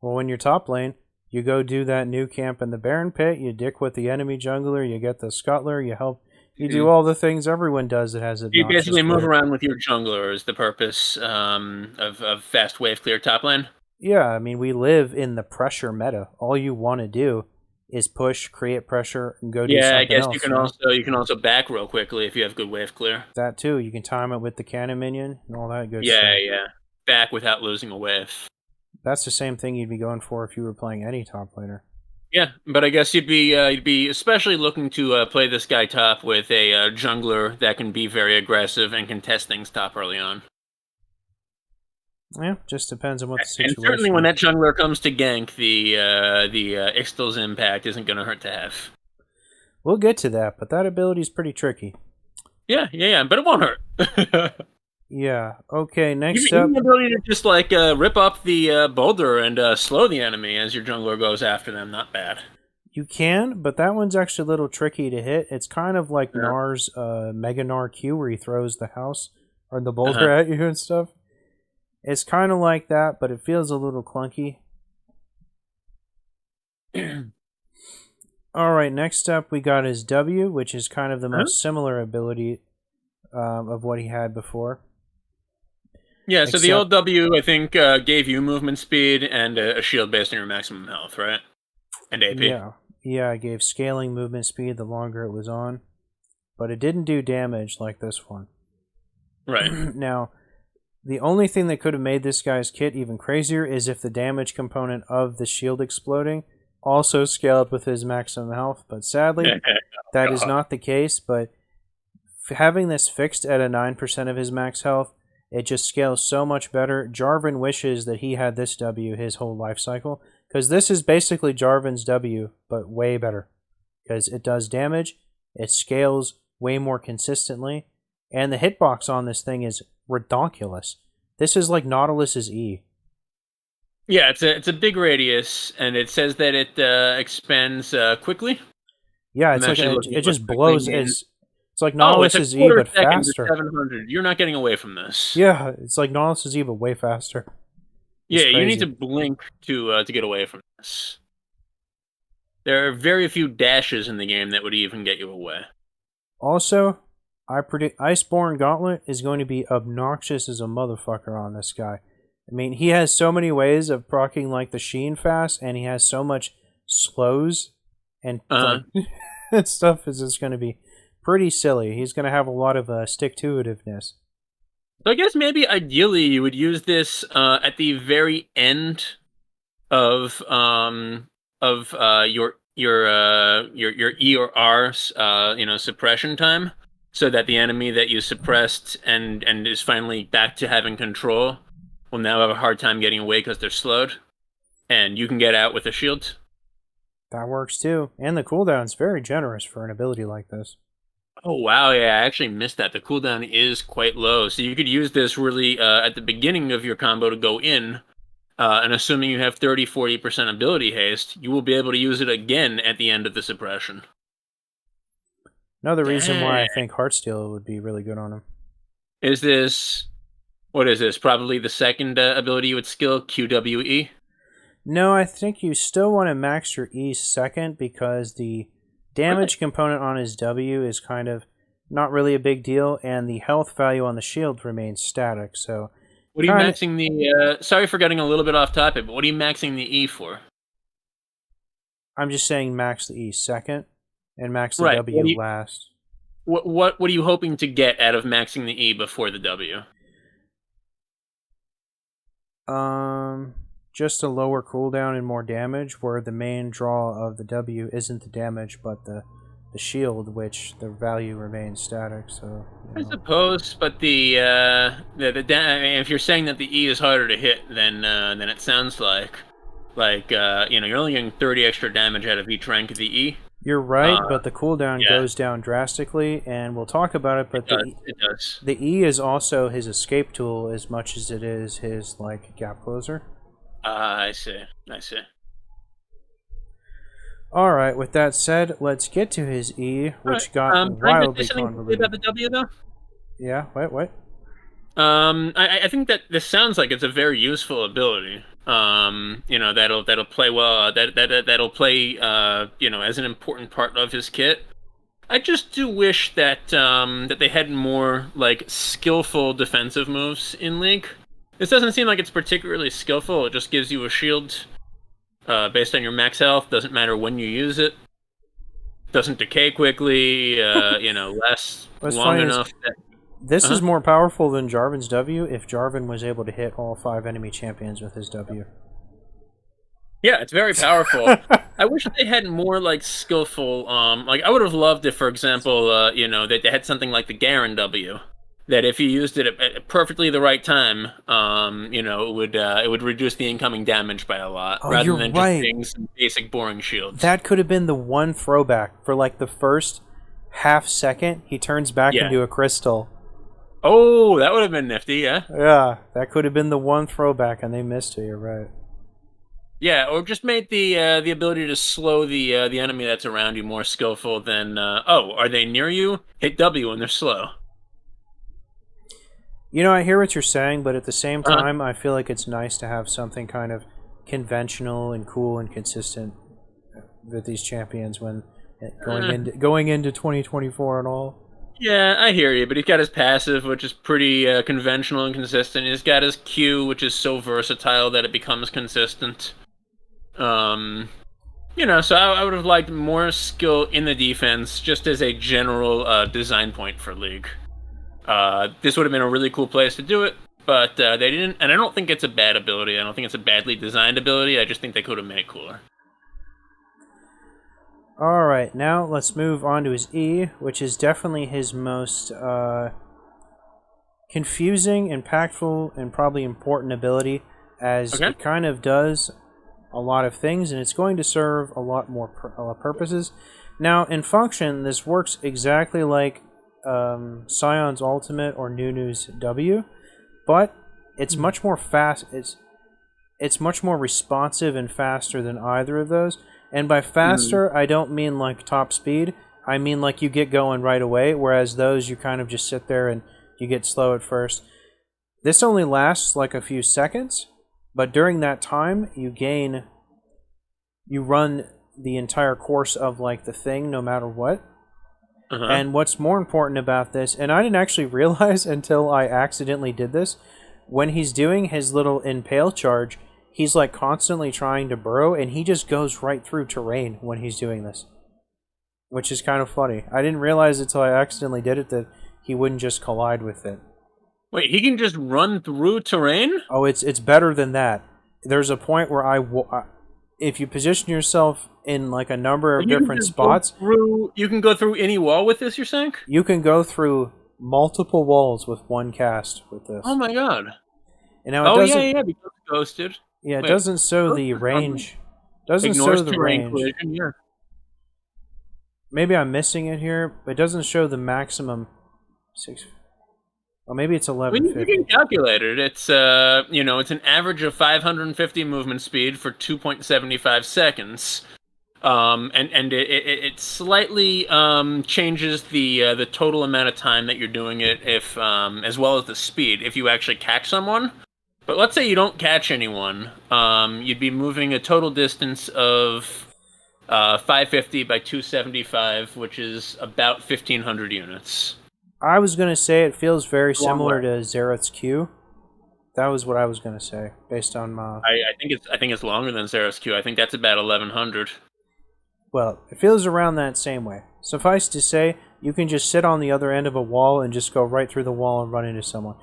Well, when you're top lane, you go do that new camp in the Baron Pit, you dick with the enemy jungler, you get the scuttler, you help, you do all the things everyone does that has You obnoxious basically move wave. around with your jungler is the purpose of fast wave clear top lane. Yeah, I mean, we live in the pressure meta. All you want to do is push, create pressure, and go do Yeah, something I guess else. you can also back real quickly if you have good wave clear. That too. You can time it with the cannon minion and all that good Yeah, stuff. yeah. Back without losing a wave. That's the same thing you'd be going for if you were playing any top laner. Yeah, but I guess you'd be especially looking to play this guy top with a jungler that can be very aggressive and can test things top early on. Yeah, just depends on what the situation And certainly when is. that jungler comes to gank, the Ixtal's impact isn't going to hurt to have. We'll get to that, but that ability is pretty tricky. Yeah, but it won't hurt. Yeah. Okay. Next Even up. the ability to just like rip up the boulder and slow the enemy as your jungler goes after them, not bad. You can, but that one's actually a little tricky to hit. It's kind of like Yeah. Nar's Mega Gnar Q, where he throws the house or the boulder at you and stuff. It's kind of like that, but it feels a little clunky. All right, next up we got his W, which is kind of the most similar ability of what he had before. Yeah, so the Except- old W, I think, gave you movement speed and a shield based on your maximum health, right? And AP. Yeah, it gave scaling movement speed the longer it was on, but it didn't do damage like this one. Right. Now, the only thing that could have made this guy's kit even crazier is if the damage component of the shield exploding also scaled with his maximum health, but sadly, that is not the case. But having this fixed at a 9% of his max health, it just scales so much better. Jarvan wishes that he had this W his whole life cycle, because this is basically Jarvan's W, but way better. Because it does damage, it scales way more consistently, and the hitbox on this thing is redonkulous. This is like Nautilus's E. Yeah, it's a big radius, and it says that it expands quickly. Yeah, it's I'm like actually looking it at just what blows. quickly means. It's like It's Nautilus's a E, quarter but second to faster. 700. You're not getting away from this. Yeah, it's like Nautilus's E, but way faster. It's Yeah, you need crazy. to blink to get away from this. There are very few dashes in the game that would even get you away. Also, I predict Iceborne Gauntlet is going to be obnoxious as a motherfucker on this guy. I mean, he has so many ways of proccing like the Sheen fast, and he has so much slows and like, and stuff is just going to be pretty silly. He's going to have a lot of stick-to-itiveness. So I guess maybe ideally you would use this at the very end of your E or R suppression time, so that the enemy that you suppressed and is finally back to having control will now have a hard time getting away because they're slowed, and you can get out with a shield. That works too. And the cooldown's very generous for an ability like this. Oh wow, yeah, I actually missed that. The cooldown is quite low, so you could use this really at the beginning of your combo to go in, and assuming you have 30-40% ability haste, you will be able to use it again at the end of the suppression. Another reason why I think Heartsteel would be really good on him. What is this? Probably the second ability you would skill, QWE? No, I think you still want to max your E second because the damage component on his W is kind of not really a big deal, and the health value on the shield remains static. So, what are you maxing the? Sorry for getting a little bit off topic, but what are you maxing the E for? I'm just saying max the E second and max the W last. What are you hoping to get out of maxing the E before the W? Just a lower cooldown and more damage, where the main draw of the W isn't the damage, but the shield, which the value remains static. So I suppose, but if you're saying that the E is harder to hit than it sounds like you're only getting 30 extra damage out of each rank of the E. You're right, but the cooldown yeah. goes down drastically, and we'll talk about it. But It does. the E is also his escape tool as much as it is his like gap closer. I see. I see. All right. With that said, let's get to his E, All which right. got Can I just wildly say something quickly convoluted. about the W though? Yeah. What? I think that this sounds like it's a very useful ability. That'll play well. That'll play as an important part of his kit. I just do wish that they had more like skillful defensive moves in League. This doesn't seem like it's particularly skillful. It just gives you a shield based on your max health. Doesn't matter when you use it. Doesn't decay quickly. Lasts What's long funny is enough. this is more powerful than Jarvan's W if Jarvan was able to hit all 5 enemy champions with his W. Yeah, it's very powerful. I wish they had more like skillful. I would have loved if, for example, that they had something like the Garen W. That if you used it at perfectly the right time, it would reduce the incoming damage by a lot, rather you're than right. just being some basic boring shields. That could have been the one throwback for like the first half second. He turns back Yeah. into a crystal. Oh, that would have been nifty, yeah. Yeah, that could have been the one throwback, and they missed it. You're right. Yeah, or just made the ability to slow the enemy that's around you more skillful than are they near you? Hit W when they're slow. You know, I hear what you're saying, but at the same time, I feel like it's nice to have something kind of conventional and cool and consistent with these champions when going into 2024 and all. Yeah, I hear you, but he's got his passive, which is pretty conventional and consistent. He's got his Q, which is so versatile that it becomes consistent. So I would have liked more skill in the defense, just as a general design point for League. This would have been a really cool place to do it, but they didn't, and I don't think it's a bad ability. I don't think it's a badly designed ability. I just think they could have made it cooler. Alright, now let's move on to his E, which is definitely his most confusing, impactful, and probably important ability, as it kind of does a lot of things, and it's going to serve a lot more purposes. Now, in function, this works exactly like Sion's ultimate or Nunu's W, but it's much more fast. It's much more responsive and faster than either of those. And by faster, I don't mean like top speed. I mean like you get going right away, whereas those you kind of just sit there and you get slow at first. This only lasts like a few seconds, but during that time you run the entire course of like the thing no matter what. And what's more important about this, and I didn't actually realize until I accidentally did this, when he's doing his little impale charge, he's like constantly trying to burrow, and he just goes right through terrain when he's doing this, which is kind of funny. I didn't realize until I accidentally did it that he wouldn't just collide with it. Wait, he can just run through terrain? Oh, it's better than that. There's a point where if you position yourself in like a number of different spots, you can go through any wall with this, you're saying? You can go through multiple walls with one cast with this. Oh my god. And now it doesn't, yeah, because it's ghosted. Yeah, it doesn't show the range. Doesn't Ignores show the terrain range. collision, yeah. Maybe I'm missing it here, but it doesn't show the maximum 6. Oh, maybe it's 1150. You can calculate it. It's it's an average of 550 movement speed for 2.75 seconds. And it slightly changes the total amount of time that you're doing it, if as well as the speed if you actually catch someone. But let's say you don't catch anyone, you'd be moving a total distance of 550 by 275, which is about 1,500 units. I was gonna say it feels very similar to Xerath's Q. That was what I was gonna say, based on my. I think it's longer than Xerath's Q. I think that's about 1,100. Well, it feels around that same way. Suffice to say, you can just sit on the other end of a wall and just go right through the wall and run into someone.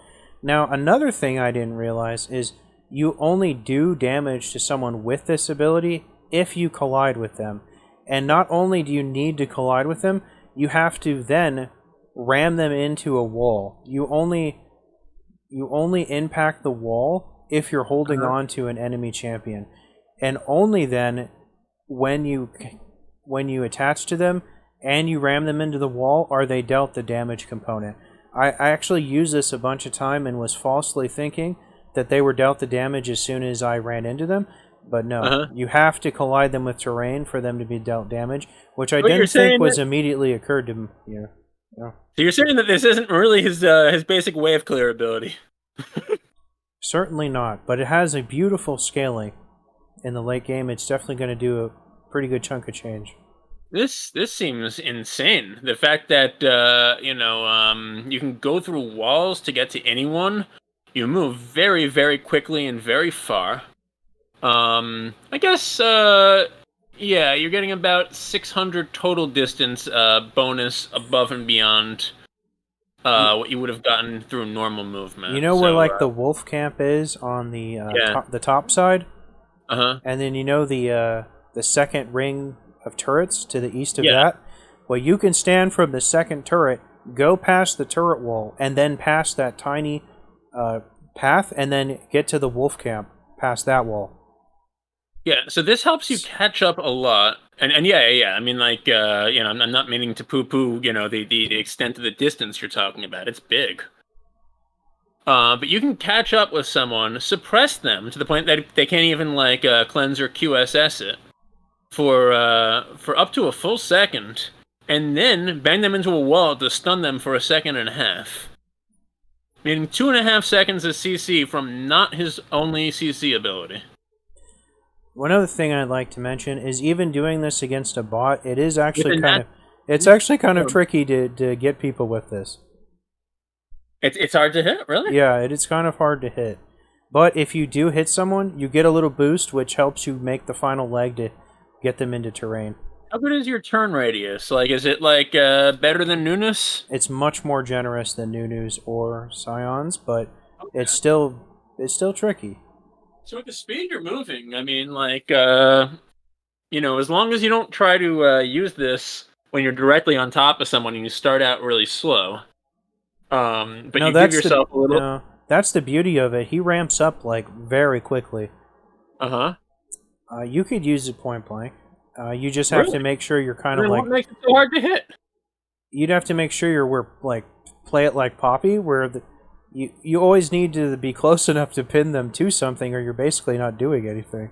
Now, another thing I didn't realize is you only do damage to someone with this ability if you collide with them. And not only do you need to collide with them, you have to then ram them into a wall. You only impact the wall if you're holding on to an enemy champion. And only then, when you when you attach to them and you ram them into the wall, are they dealt the damage component. I actually used this a bunch of time and was falsely thinking that they were dealt the damage as soon as I ran into them, but no, you have to collide them with terrain for them to be dealt damage, which I didn't think was immediately occurred to me. Yeah. So you're saying that this isn't really his basic wave clear ability? Certainly not, but it has a beautiful scaling. In the late game, it's definitely going to do a pretty good chunk of change. This seems insane. The fact that you can go through walls to get to anyone. You move very, very quickly and very far. I guess yeah, you're getting about 600 total distance bonus above and beyond what you would have gotten through normal movement. You know where like the wolf camp is on the top side? And then you know the second ring of turrets to the east of that? Well, you can stand from the second turret, go past the turret wall, and then past that tiny path, and then get to the wolf camp past that wall. Yeah, so this helps you catch up a lot. And yeah. I mean, like, I'm not meaning to poo-poo, the extent of the distance you're talking about. It's big. But you can catch up with someone, suppress them to the point that they can't even, like, cleanse or QSS it for up to a full second, and then bang them into a wall to stun them for a second and a half. Meaning 2.5 seconds of CC from not his only CC ability. One other thing I'd like to mention is even doing this against a bot, it is actually kind of tricky to get people with this. It's hard to hit, really? Yeah, it's kind of hard to hit. But if you do hit someone, you get a little boost, which helps you make the final leg to get them into terrain. How good is your turn radius? Like, is it like better than Nunu's? It's much more generous than Nunu's or Scion's, but it's still tricky. So at the speed you're moving, I mean, like, as long as you don't try to use this when you're directly on top of someone and you start out really slow. But you give yourself a little. No, that's the beauty of it. He ramps up like very quickly. You could use it point blank. You just have to make sure you're kind of like. What makes it so hard to hit? You'd have to make sure you're play it like Poppy, where you always need to be close enough to pin them to something, or you're basically not doing anything.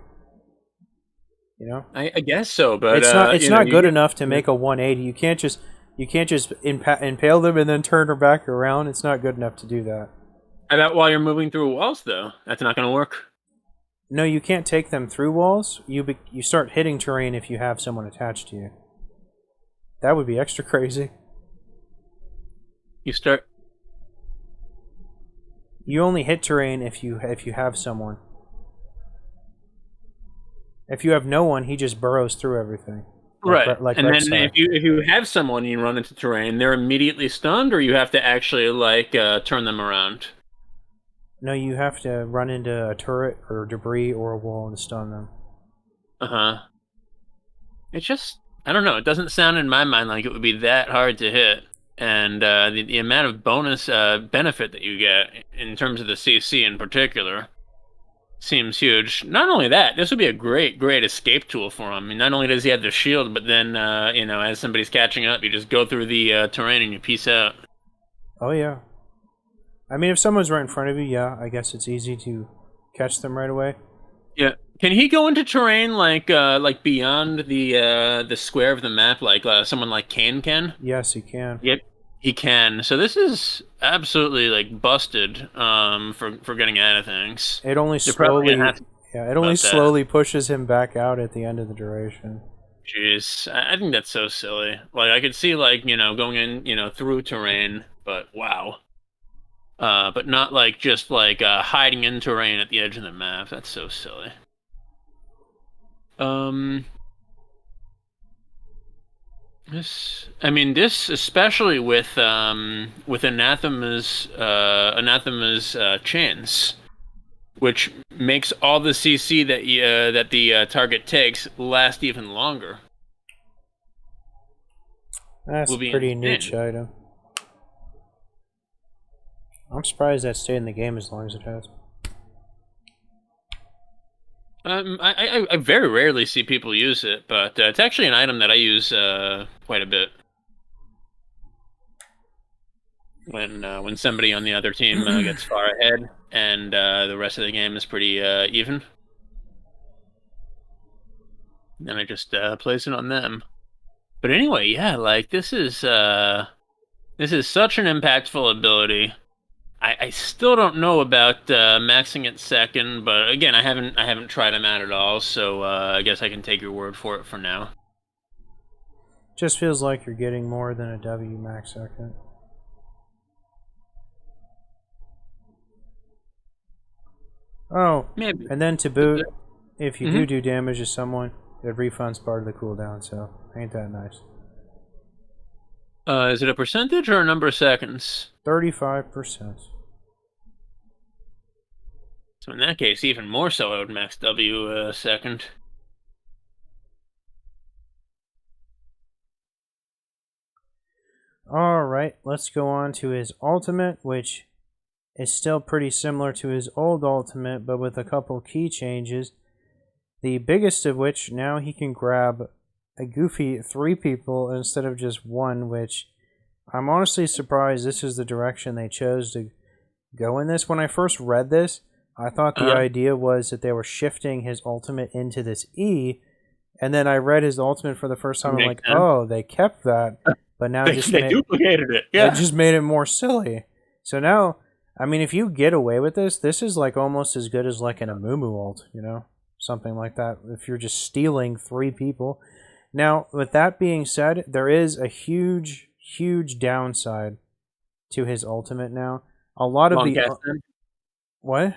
You know. I guess so, but it's not good enough to make a 180. You can't just impale them and then turn her back around. It's not good enough to do that. How about while you're moving through walls, though? That's not going to work. No, you can't take them through walls. You start hitting terrain if you have someone attached to you. That would be extra crazy. You only hit terrain if you have someone. If you have no one, he just burrows through everything. Right, and then if you have someone and you run into terrain, they're immediately stunned, or you have to actually turn them around. No, you have to run into a turret or debris or a wall and stun them. It's just, I don't know. It doesn't sound in my mind like it would be that hard to hit, and the amount of bonus benefit that you get in terms of the CC in particular seems huge. Not only that, this would be a great escape tool for him. I mean, not only does he have the shield, but then as somebody's catching up, you just go through the terrain and you peace out. Oh yeah. I mean, if someone's right in front of you, yeah, I guess it's easy to catch them right away. Yeah. Can he go into terrain like beyond the square of the map, like someone like Kain can? Yes, he can. Yep, he can. So this is absolutely like busted for getting out of things. It only slowly pushes him back out at the end of the duration. Jeez, I think that's so silly. Like, I could see going in through terrain, but wow. But not just hiding in terrain at the edge of the map. That's so silly. This especially with Anathema's chains, which makes all the CC that the target takes last even longer. That's a pretty niche item. I'm surprised that stayed in the game as long as it has. I very rarely see people use it, but it's actually an item that I use quite a bit when somebody on the other team gets far ahead and the rest of the game is pretty even. Then I just place it on them. But anyway, yeah, like this is such an impactful ability. I still don't know about maxing it second, but again, I haven't tried them out at all, so I guess I can take your word for it for now. Just feels like you're getting more than a W max second. Oh, Maybe. and then to boot, if you Mhm. do damage to someone, it refunds part of the cooldown, so ain't that nice. Is it a percentage or a number of seconds? 35%. So in that case, even more so, I would max W second. Alright, let's go on to his ultimate, which is still pretty similar to his old ultimate, but with a couple key changes. The biggest of which, now he can grab a goofy 3 people instead of just 1, which I'm honestly surprised this is the direction they chose to go in this. When I first read this, I thought the idea was that they were shifting his ultimate into this E, and then I read his ultimate for the first time. I'm like, Makes sense. oh, they kept that, but now They duplicated it. Yeah. it just made it more silly. So now, I mean, if you get away with this, this is like almost as good as like an Amumu ult, you know? Something like that. If you're just stealing 3 people. Now, with that being said, there is a huge, huge downside to his ultimate now. A lot of Long the... cast time? What?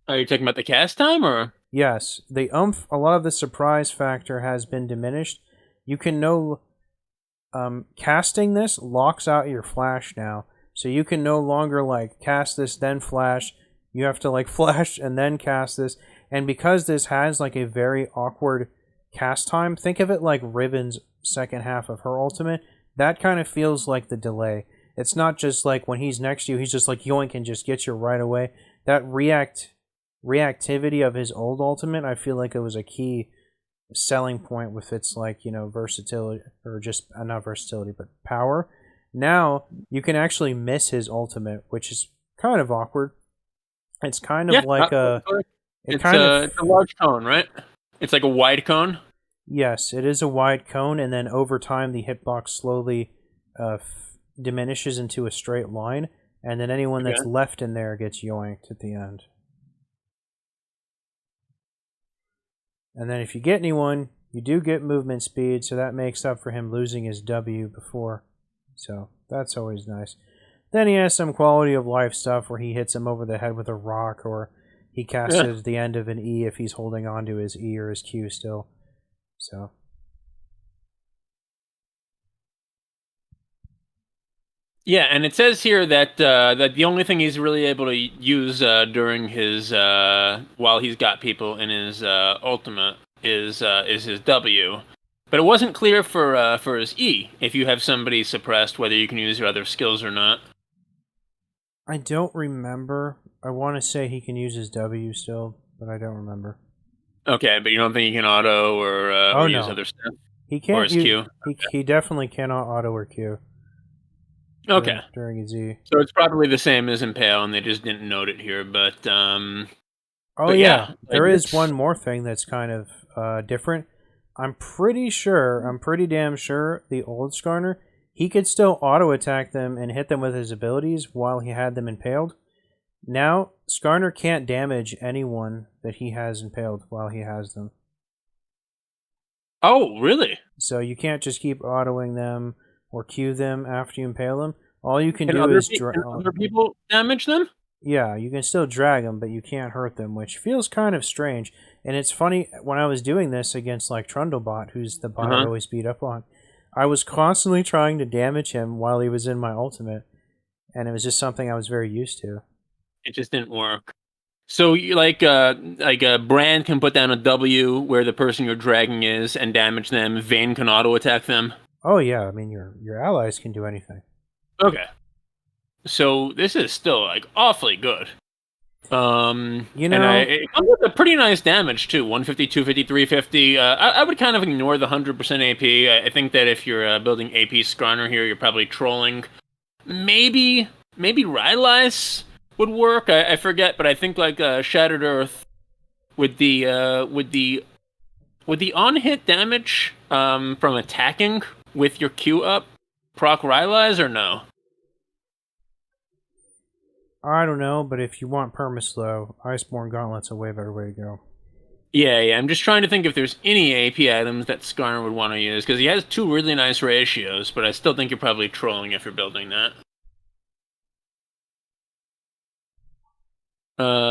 Are you talking about the cast time, or? Yes. The a lot of the surprise factor has been diminished. You can no... casting this locks out your flash now. So you can no longer, like, cast this, then flash. You have to, like, flash and then cast this. And because this has, like, a very awkward cast time, think of it like Riven's second half of her ultimate. That kind of feels like the delay. It's not just like when he's next to you, he's just like yoink and just gets you right away. That reactivity of his old ultimate, I feel like it was a key selling point with its, like, you know, versatility, or just not versatility, but power. Now you can actually miss his ultimate, which is kind of awkward. It's kind of like a it's a large cone, right? It's like a wide cone. Yes, it is a wide cone, and then over time the hitbox slowly diminishes into a straight line, and then anyone that's left in there gets yoinked at the end. And then if you get anyone, you do get movement speed, so that makes up for him losing his W before. So that's always nice. Then he has some quality of life stuff where he hits him over the head with a rock, or he casts it at the end of an E if he's holding on to his E or his Q still. So. Yeah, and it says here that that the only thing he's really able to use during his while he's got people in his ultimate is his W. But it wasn't clear for his E if you have somebody suppressed whether you can use your other skills or not. I don't remember. I want to say he can use his W still, but I don't remember. Okay, but you don't think he can auto or use other stuff? He can't or his use, Q? He definitely cannot auto or Q. Okay. During his E. So it's probably the same as Impale, and they just didn't note it here, but Oh but yeah, there like is one more thing that's kind of different. I'm pretty damn sure the old Skarner, he could still auto attack them and hit them with his abilities while he had them impaled. Now, Skarner can't damage anyone that he has impaled while he has them. Oh, really? So you can't just keep autoing them or Q them after you impale them. All you can do is can other people damage them? Yeah, you can still drag them, but you can't hurt them, which feels kind of strange. And it's funny, when I was doing this against, like, Trundlebot, who's the bot I always beat up on, I was constantly trying to damage him while he was in my ultimate, and it was just something I was very used to. It just didn't work. So, like a Brand can put down a W where the person you're dragging is and damage them. Vayne can auto attack them. Oh yeah, I mean your allies can do anything. Okay. So this is still, like, awfully good. You And know, it comes with a pretty nice damage too. 150, 250, 350. I would kind of ignore the 100% AP. I think that if you're building AP Skarner here, you're probably trolling. Maybe Rylais would work. I forget, but I think like Shattered Earth with the on hit damage from attacking with your Q up, proc Rylais or no? I don't know, but if you want perma-slow, Iceborne Gauntlet's a way better way to go. Yeah. I'm just trying to think if there's any AP items that Skarner would want to use because he has two really nice ratios, but I still think you're probably trolling if you're building that.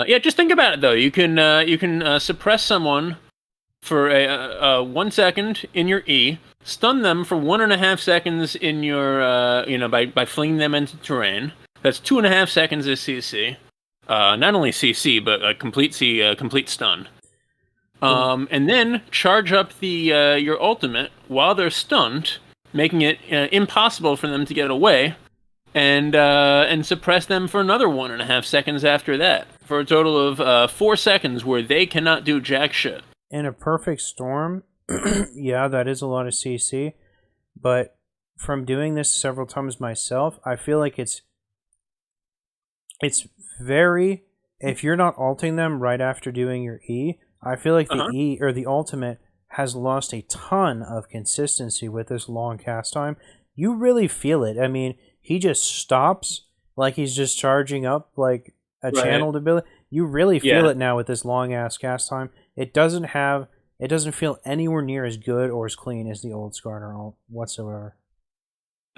Yeah, just think about it though. You can suppress someone for 1 second in your E, stun them for 1.5 seconds in your by flinging them into terrain. That's 2.5 seconds of CC. Not only CC but a complete stun. And then charge up the your ultimate while they're stunned, making it impossible for them to get away, and suppress them for another 1.5 seconds after that, for a total of 4 seconds where they cannot do jack shit. In a perfect storm, yeah, that is a lot of CC, but from doing this several times myself, I feel like it's very, if you're not ulting them right after doing your E, I feel like the E or the ultimate has lost a ton of consistency with this long cast time. You really feel it. I mean, he just stops like he's just charging up like a Right. channeled ability. You really feel Yeah. it now with this long ass cast time. It doesn't feel anywhere near as good or as clean as the old Skarner ult whatsoever.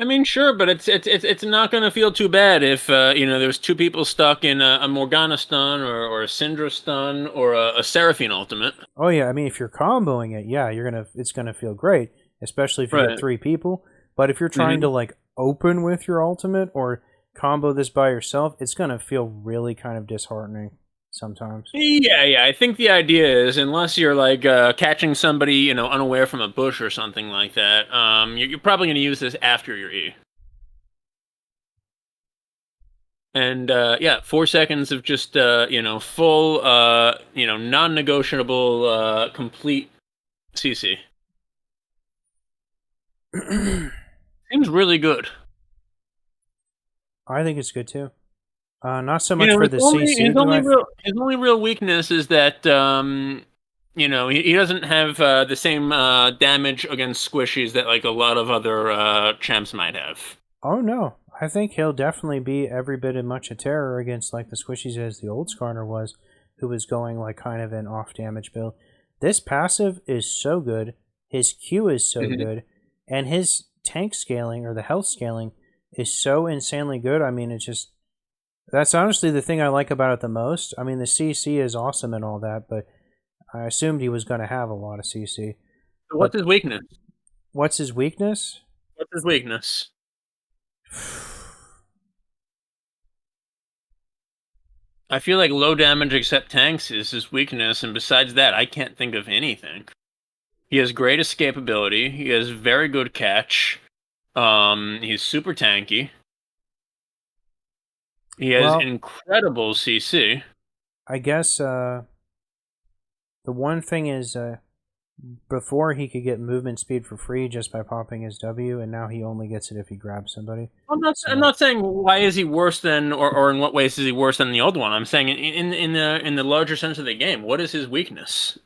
I mean, sure, but it's not going to feel too bad if there's two people stuck in a Morgana stun or a Syndra stun or a Seraphine ultimate. Oh yeah, I mean if you're comboing it, yeah, it's gonna feel great, especially if you get Right. three people. But if you're trying to like open with your ultimate or combo this by yourself, it's gonna feel really kind of disheartening sometimes. Yeah. I think the idea is, unless you're like catching somebody, unaware from a bush or something like that, you're probably going to use this after your E. And yeah, 4 seconds of just full, non-negotiable, complete CC. Seems really good. I think it's good too. Not so much for His the only CC. his only real weakness is that he doesn't have the same damage against squishies that like a lot of other champs might have. Oh no, I think he'll definitely be every bit as much a terror against like the squishies as the old Skarner was, who was going like kind of an off damage build. This passive is so good. His Q is so Mhm. good, and his tank scaling or the health scaling is so insanely good. I mean, it's just that's honestly the thing I like about it the most. I mean, the CC is awesome and all that, but I assumed he was going to have a lot of CC. So what's But his weakness? what's his weakness? What's his weakness? I feel like low damage except tanks is his weakness, and besides that, I can't think of anything. He has great escapability. He has very good catch. He's super tanky. He has Well, incredible CC. I guess the one thing is before he could get movement speed for free just by popping his W, and now he only gets it if he grabs somebody. I'm So, not saying why is he worse than, or in what ways is he worse than the old one. I'm saying in the larger sense of the game, what is his weakness?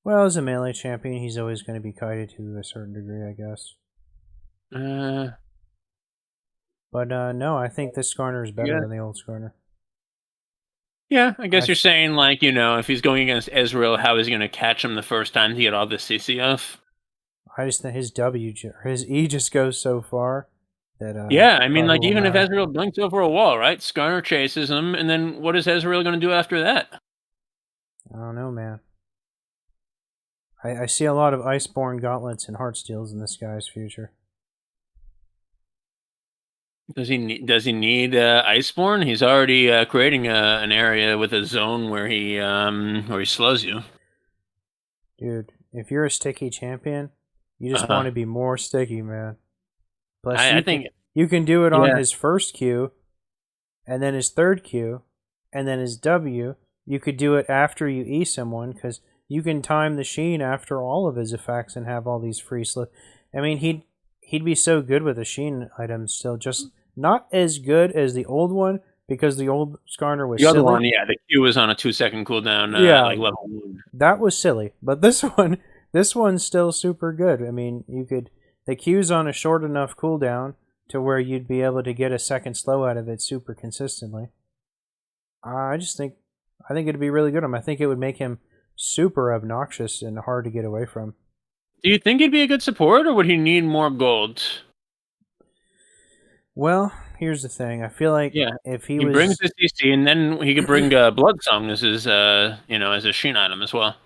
well, as a melee champion, he's always going to be kited to a certain degree, I guess. Uh, But no, I think this Skarner is better yeah, than the old Skarner. yeah. I guess I you're saying like if he's going against Ezreal, how is he going to catch him the first time to get all the CC off? I just think his his E just goes so far that Yeah, I mean, probably like won't even if matter. Ezreal blinks over a wall, right? Skarner chases him, and then what is Ezreal going to do after that? I don't know, man. I see a lot of Iceborne gauntlets and Heartsteals in this guy's future. Does he need Iceborne? He's already creating an area with a zone where he slows you. Dude, if you're a sticky champion, you just want Uh-huh. to be more sticky, man. Plus, I think you can do it on yeah. his first Q, and then his third Q, and then his W. You could do it after you E someone because you can time the Sheen after all of his effects and have all these free slip. I mean, he'd be so good with the Sheen items still, just not as good as the old one because the old Skarner was The other silly. one, yeah, the Q was on a 2-second cooldown, Yeah. like level 1. That was silly, but this one's still super good. I mean, the Q's on a short enough cooldown to where you'd be able to get a second slow out of it super consistently. I think it'd be really good on him. I think it would make him super obnoxious and hard to get away from. Do you think he'd be a good support, or would he need more gold? Well, here's the thing. I feel like if he was brings the CC, and then he could bring Blood Song as his, as a Sheen item as well.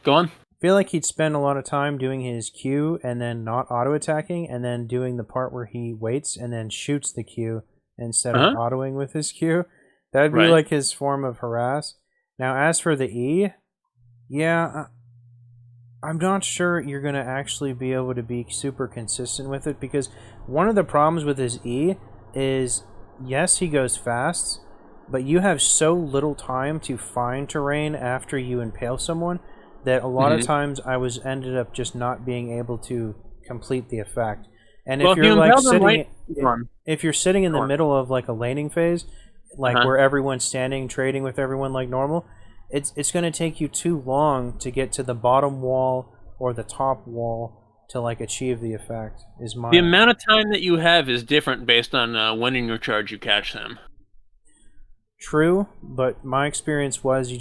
Go on. I feel like he'd spend a lot of time doing his Q and then not auto attacking, and then doing the part where he waits and then shoots the Q instead of autoing with his Q. That'd be like his form of harass. Now, as for the E, yeah, I'm not sure you're going to actually be able to be super consistent with it because one of the problems with his E is, yes, he goes fast, but you have so little time to find terrain after you impale someone that a lot of times I ended up just not being able to complete the effect. And if you're like sitting, if you're sitting in the middle of like a laning phase, like where everyone's standing trading with everyone like normal, it's going to take you too long to get to the bottom wall or the top wall to like achieve the effect. The amount of time that you have is different based on when in your charge you catch them. True, but my experience was you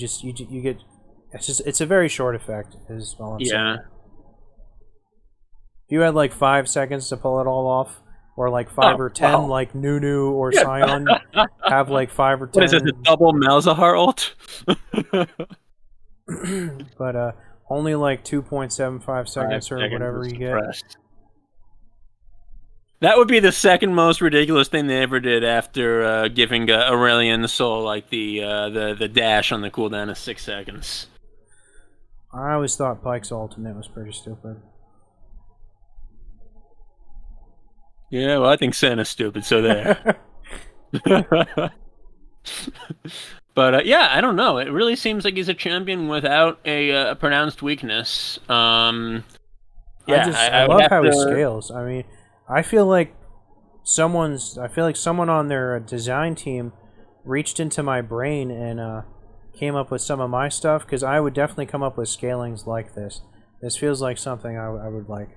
get it's a very short effect is all I'm saying. If you had like 5 seconds to pull it all off, or like 5 or 10 like Nunu or Sion have like 5 or 10. What is this, a double Malzahar ult? But only like 2.75 seconds or whatever you get. That would be the second most ridiculous thing they ever did after giving Aurelion the soul, like the dash on the cooldown of 6 seconds. I always thought Pyke's ultimate was pretty stupid. Yeah, well, I think Senna's stupid, so there. But yeah, I don't know. It really seems like he's a champion without a pronounced weakness. I love how he scales. I mean, I feel like someone on their design team reached into my brain and came up with some of my stuff, because I would definitely come up with scalings like this. This feels like something I would like.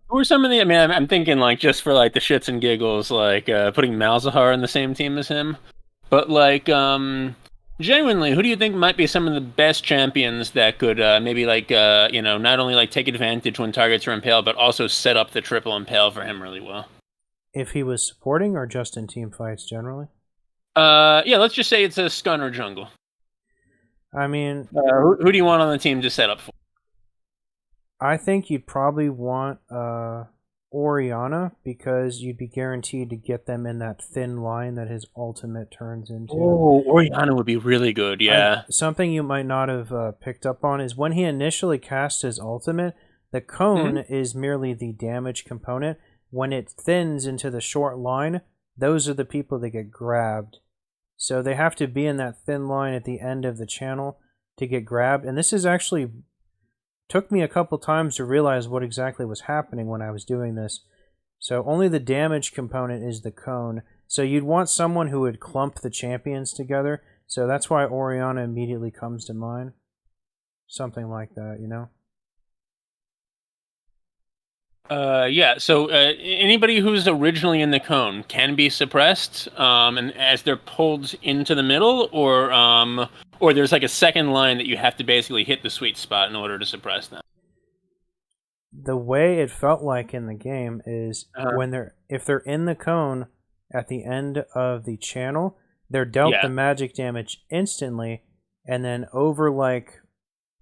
Who are some of the? I mean, I'm thinking like just for like the shits and giggles, like putting Malzahar in the same team as him. But like, genuinely, who do you think might be some of the best champions that could maybe like not only like take advantage when targets are impaled, but also set up the triple impale for him really well? If he was supporting or just in team fights generally? Yeah, let's just say it's a Skarner jungle. I mean, who do you want on the team to set up for? I think you'd probably want Orianna, because you'd be guaranteed to get them in that thin line that his ultimate turns into. Oh, Orianna would be really good, yeah. Something you might not have picked up on is when he initially casts his ultimate, the cone is merely the damage component. When it thins into the short line, those are the people that get grabbed. So they have to be in that thin line at the end of the channel to get grabbed. And this is actually took me a couple times to realize what exactly was happening when I was doing this. So only the damage component is the cone. So you'd want someone who would clump the champions together. So that's why Orianna immediately comes to mind. Something like that, you know? Yeah, so anybody who's originally in the cone can be suppressed, and as they're pulled into the middle, or there's like a second line that you have to basically hit the sweet spot in order to suppress them. The way it felt like in the game is if they're in the cone at the end of the channel, they're dealt the magic damage instantly, and then over like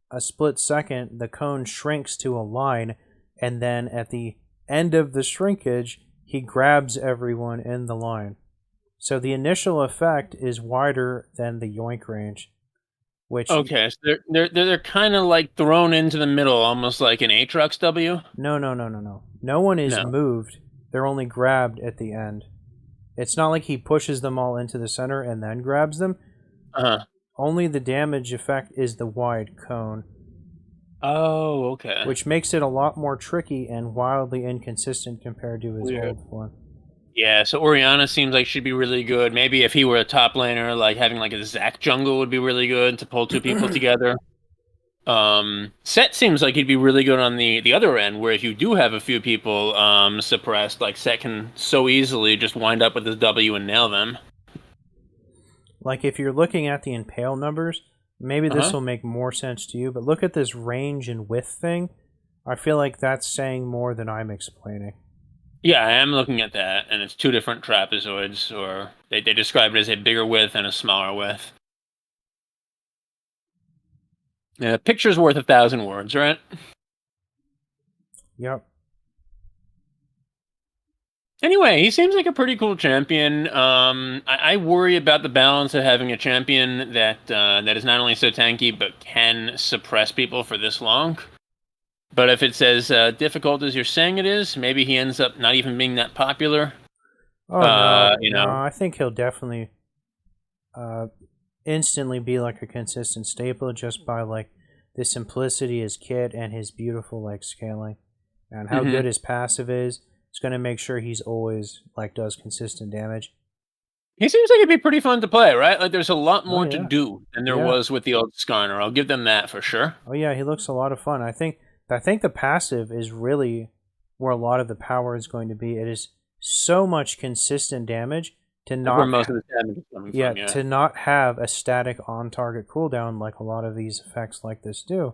a split second, the cone shrinks to a line. And then at the end of the shrinkage, he grabs everyone in the line. So the initial effect is wider than the yoink range. Which so they're kind of like thrown into the middle, almost like an Aatrox W. No. No one is moved. They're only grabbed at the end. It's not like he pushes them all into the center and then grabs them. Uh-huh. Only the damage effect is the wide cone, Oh, okay. which makes it a lot more tricky and wildly inconsistent compared to his Weird. old form. Yeah, so Orianna seems like she'd be really good. Maybe if he were a top laner, like having like a Zac jungle would be really good to pull two people together. Set seems like he'd be really good on the other end, where if you do have a few people suppressed, like Set can so easily just wind up with his W and nail them. Like, if you're looking at the Impale numbers, maybe this Uh-huh. will make more sense to you, but look at this range and width thing. I feel like that's saying more than I'm explaining. Yeah, I am looking at that, and it's two different trapezoids, or they describe it as a bigger width and a smaller width. Yeah, picture's worth 1,000 words, right? Yep. Anyway, he seems like a pretty cool champion. I worry about the balance of having a champion that is not only so tanky but can suppress people for this long. But if it's as difficult as you're saying it is, maybe he ends up not even being that popular. Oh, no. You No, know, I think he'll definitely instantly be like a consistent staple just by like the simplicity his kit and his beautiful like scaling and how good his passive is. It's going to make sure he's always like does consistent damage. he seems like it'd be pretty fun to play, right? Like there's a lot more to yeah. do than there Yeah. was with the old Skarner. I'll give them that for sure. Oh yeah, he looks a lot of fun. I think the passive is really where a lot of the power is going to be. It is so much consistent damage to That's where not most of the damage is coming yeah, from. Yeah. to not have a static on target cooldown like a lot of these effects like this do.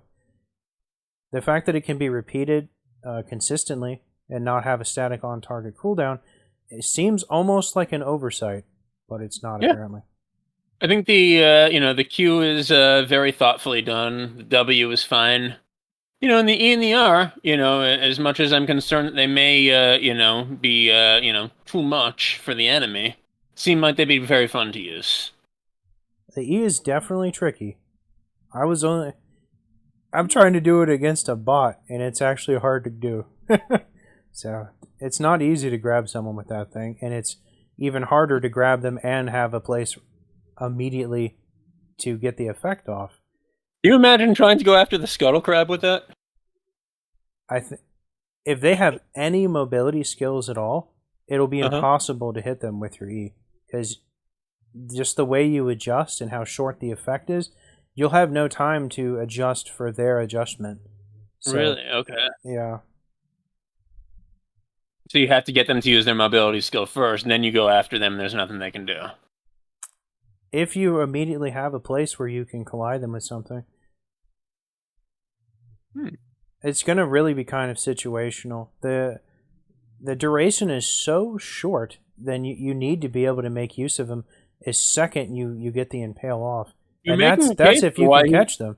The fact that it can be repeated consistently and not have a static on target cooldown, it seems almost like an oversight, but it's not Yeah. apparently. I think the the Q is very thoughtfully done. The W is fine. And the E and the R, as much as I'm concerned that they may be too much for the enemy, seem like they'd be very fun to use. The E is definitely tricky. I'm trying to do it against a bot, and it's actually hard to do. So it's not easy to grab someone with that thing, and it's even harder to grab them and have a place immediately to get the effect off. Can you imagine trying to go after the Scuttle Crab with that? If they have any mobility skills at all, it'll be Uh-huh. impossible to hit them with your E, because just the way you adjust and how short the effect is, you'll have no time to adjust for their adjustment. So, Really? Okay. yeah. So you have to get them to use their mobility skill first, and then you go after them, and there's nothing they can do. If you immediately have a place where you can collide them with something, it's going to really be kind of situational. The duration is so short, then you need to be able to make use of them as second you get the impale off. You're And making a that's case if for you why can catch them.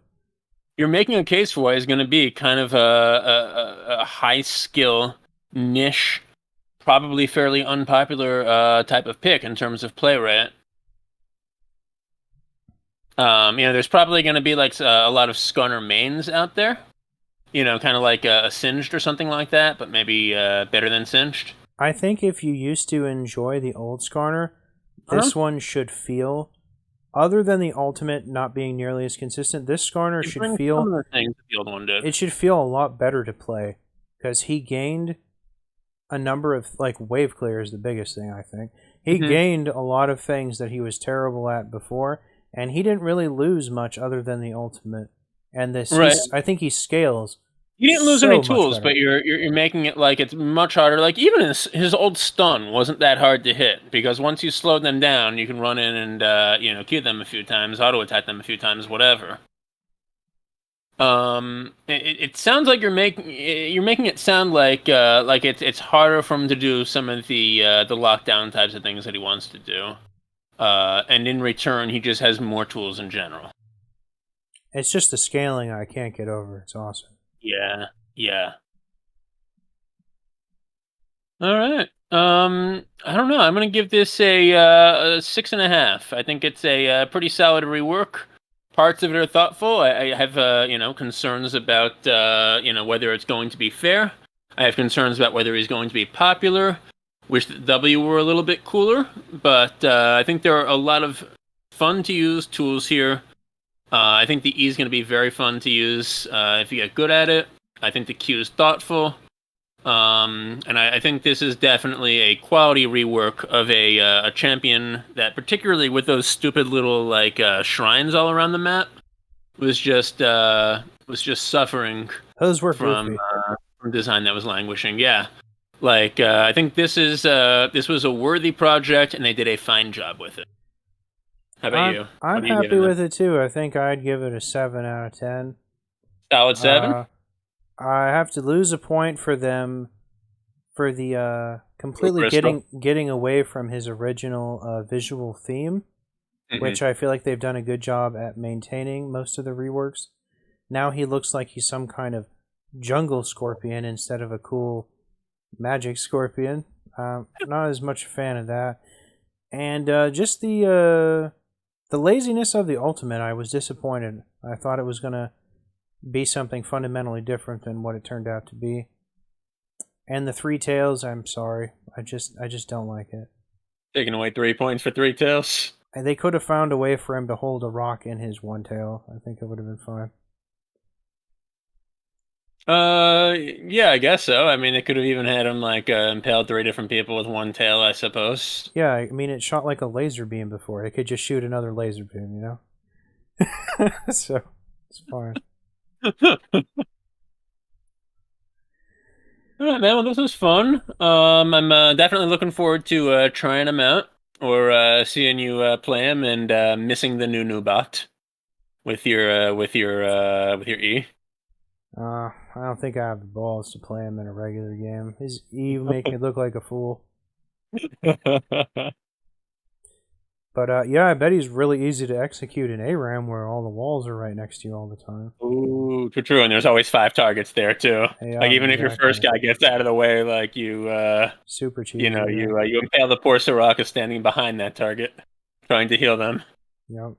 You're making a case for why he's going to be kind of a high skill niche, probably fairly unpopular type of pick in terms of play rate. There's probably going to be like a lot of Skarner mains out there. Kind of like a Singed or something like that, but maybe better than Singed. I think if you used to enjoy the old Skarner, this one should feel, other than the ultimate not being nearly as consistent, this Skarner should feel some of the things that the old one did. it should feel a lot better to play, because he gained a number of, like, wave clear is the biggest thing, I think. He gained a lot of things that he was terrible at before, and he didn't really lose much other than the ultimate. And this, Right. I think he scales. You didn't lose so any much tools, better. but you're making it like it's much harder. Like even his old stun wasn't that hard to hit, because once you slowed them down, you can run in and Q them a few times, auto attack them a few times, whatever. It sounds like you're making it sound like it's harder for him to do some of the lockdown types of things that he wants to do, and in return, he just has more tools in general. It's just the scaling I can't get over. It's awesome. Yeah. All right. I don't know. I'm gonna give this a 6.5. I think it's a pretty solid rework. Parts of it are thoughtful. I have concerns about whether it's going to be fair. I have concerns about whether he's going to be popular. Wish the W were a little bit cooler, but I think there are a lot of fun to use tools here. I think the E is going to be very fun to use if you get good at it. I think the Q is thoughtful. And I think this is definitely a quality rework of a champion that, particularly with those stupid little like shrines all around the map, was just suffering Those were from goofy. design that was languishing. Yeah, like I think this was a worthy project, and they did a fine job with it. How about you? I'm What are you happy giving them? with it too. I think I'd give it a 7 out of 10. Solid 7. I have to lose a point for them for the completely Crystal. getting away from his original visual theme, which I feel like they've done a good job at maintaining most of the reworks. Now he looks like he's some kind of jungle scorpion instead of a cool magic scorpion. Not as much a fan of that, and just the laziness of the ultimate. I was disappointed. I thought it was gonna be something fundamentally different than what it turned out to be. And the three tails, I'm sorry, I just don't like it. Taking away 3 points for Three Tails. And they could have found a way for him to hold a rock in his one tail. I think it would have been fine. Yeah, I guess so. I mean, they could have even had him like impaled 3 different people with one tail, I suppose. Yeah, I mean, it shot like a laser beam before. It could just shoot another laser beam, you know? So, it's fine. All right, man. Well, this was fun. I'm definitely looking forward to trying them out or seeing you play them and missing the new bot with your E. I don't think I have the balls to play him in a regular game. His Eve make me look like a fool. But yeah, I bet he's really easy to execute in ARAM where all the walls are right next to you all the time. Ooh, true. And there's always 5 targets there too. Yeah, Like even if your exactly. first guy gets out of the way, like Super cheesy. you impale the poor Soraka standing behind that target, trying to heal them. Yep.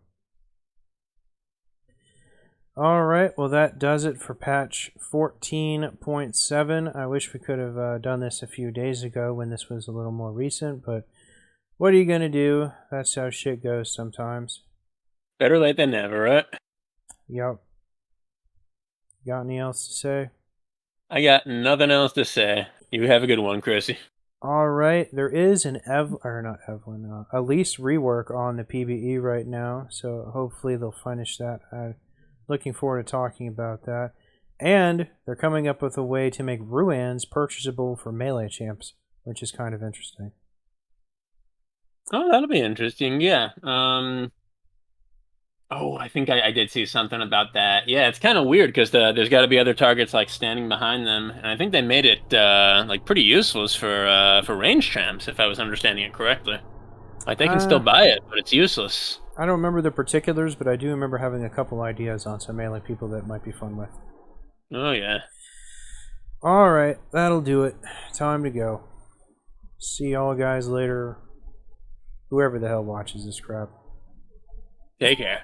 Alright, well that does it for patch 14.7. I wish we could have done this a few days ago when this was a little more recent, but what are you gonna do? That's how shit goes sometimes. Better late than never, right? Yep. Got any else to say? I got nothing else to say. You have a good one, Chrissy. Alright, there is an Elise rework on the PBE right now, so hopefully they'll finish that. I'm looking forward to talking about that. And they're coming up with a way to make Ruans purchasable for melee champs, which is kind of interesting. Oh, that'll be interesting. Yeah. Oh, I think I did see something about that. Yeah, it's kind of weird because there's got to be other targets like standing behind them, and I think they made it like pretty useless for range champs, if I was understanding it correctly. Like they can still buy it, but it's useless. I don't remember the particulars, but I do remember having a couple ideas on some melee people that might be fun with. Oh yeah. Alright, that'll do it. Time to go. See y'all guys later. Whoever the hell watches this crap. Take care.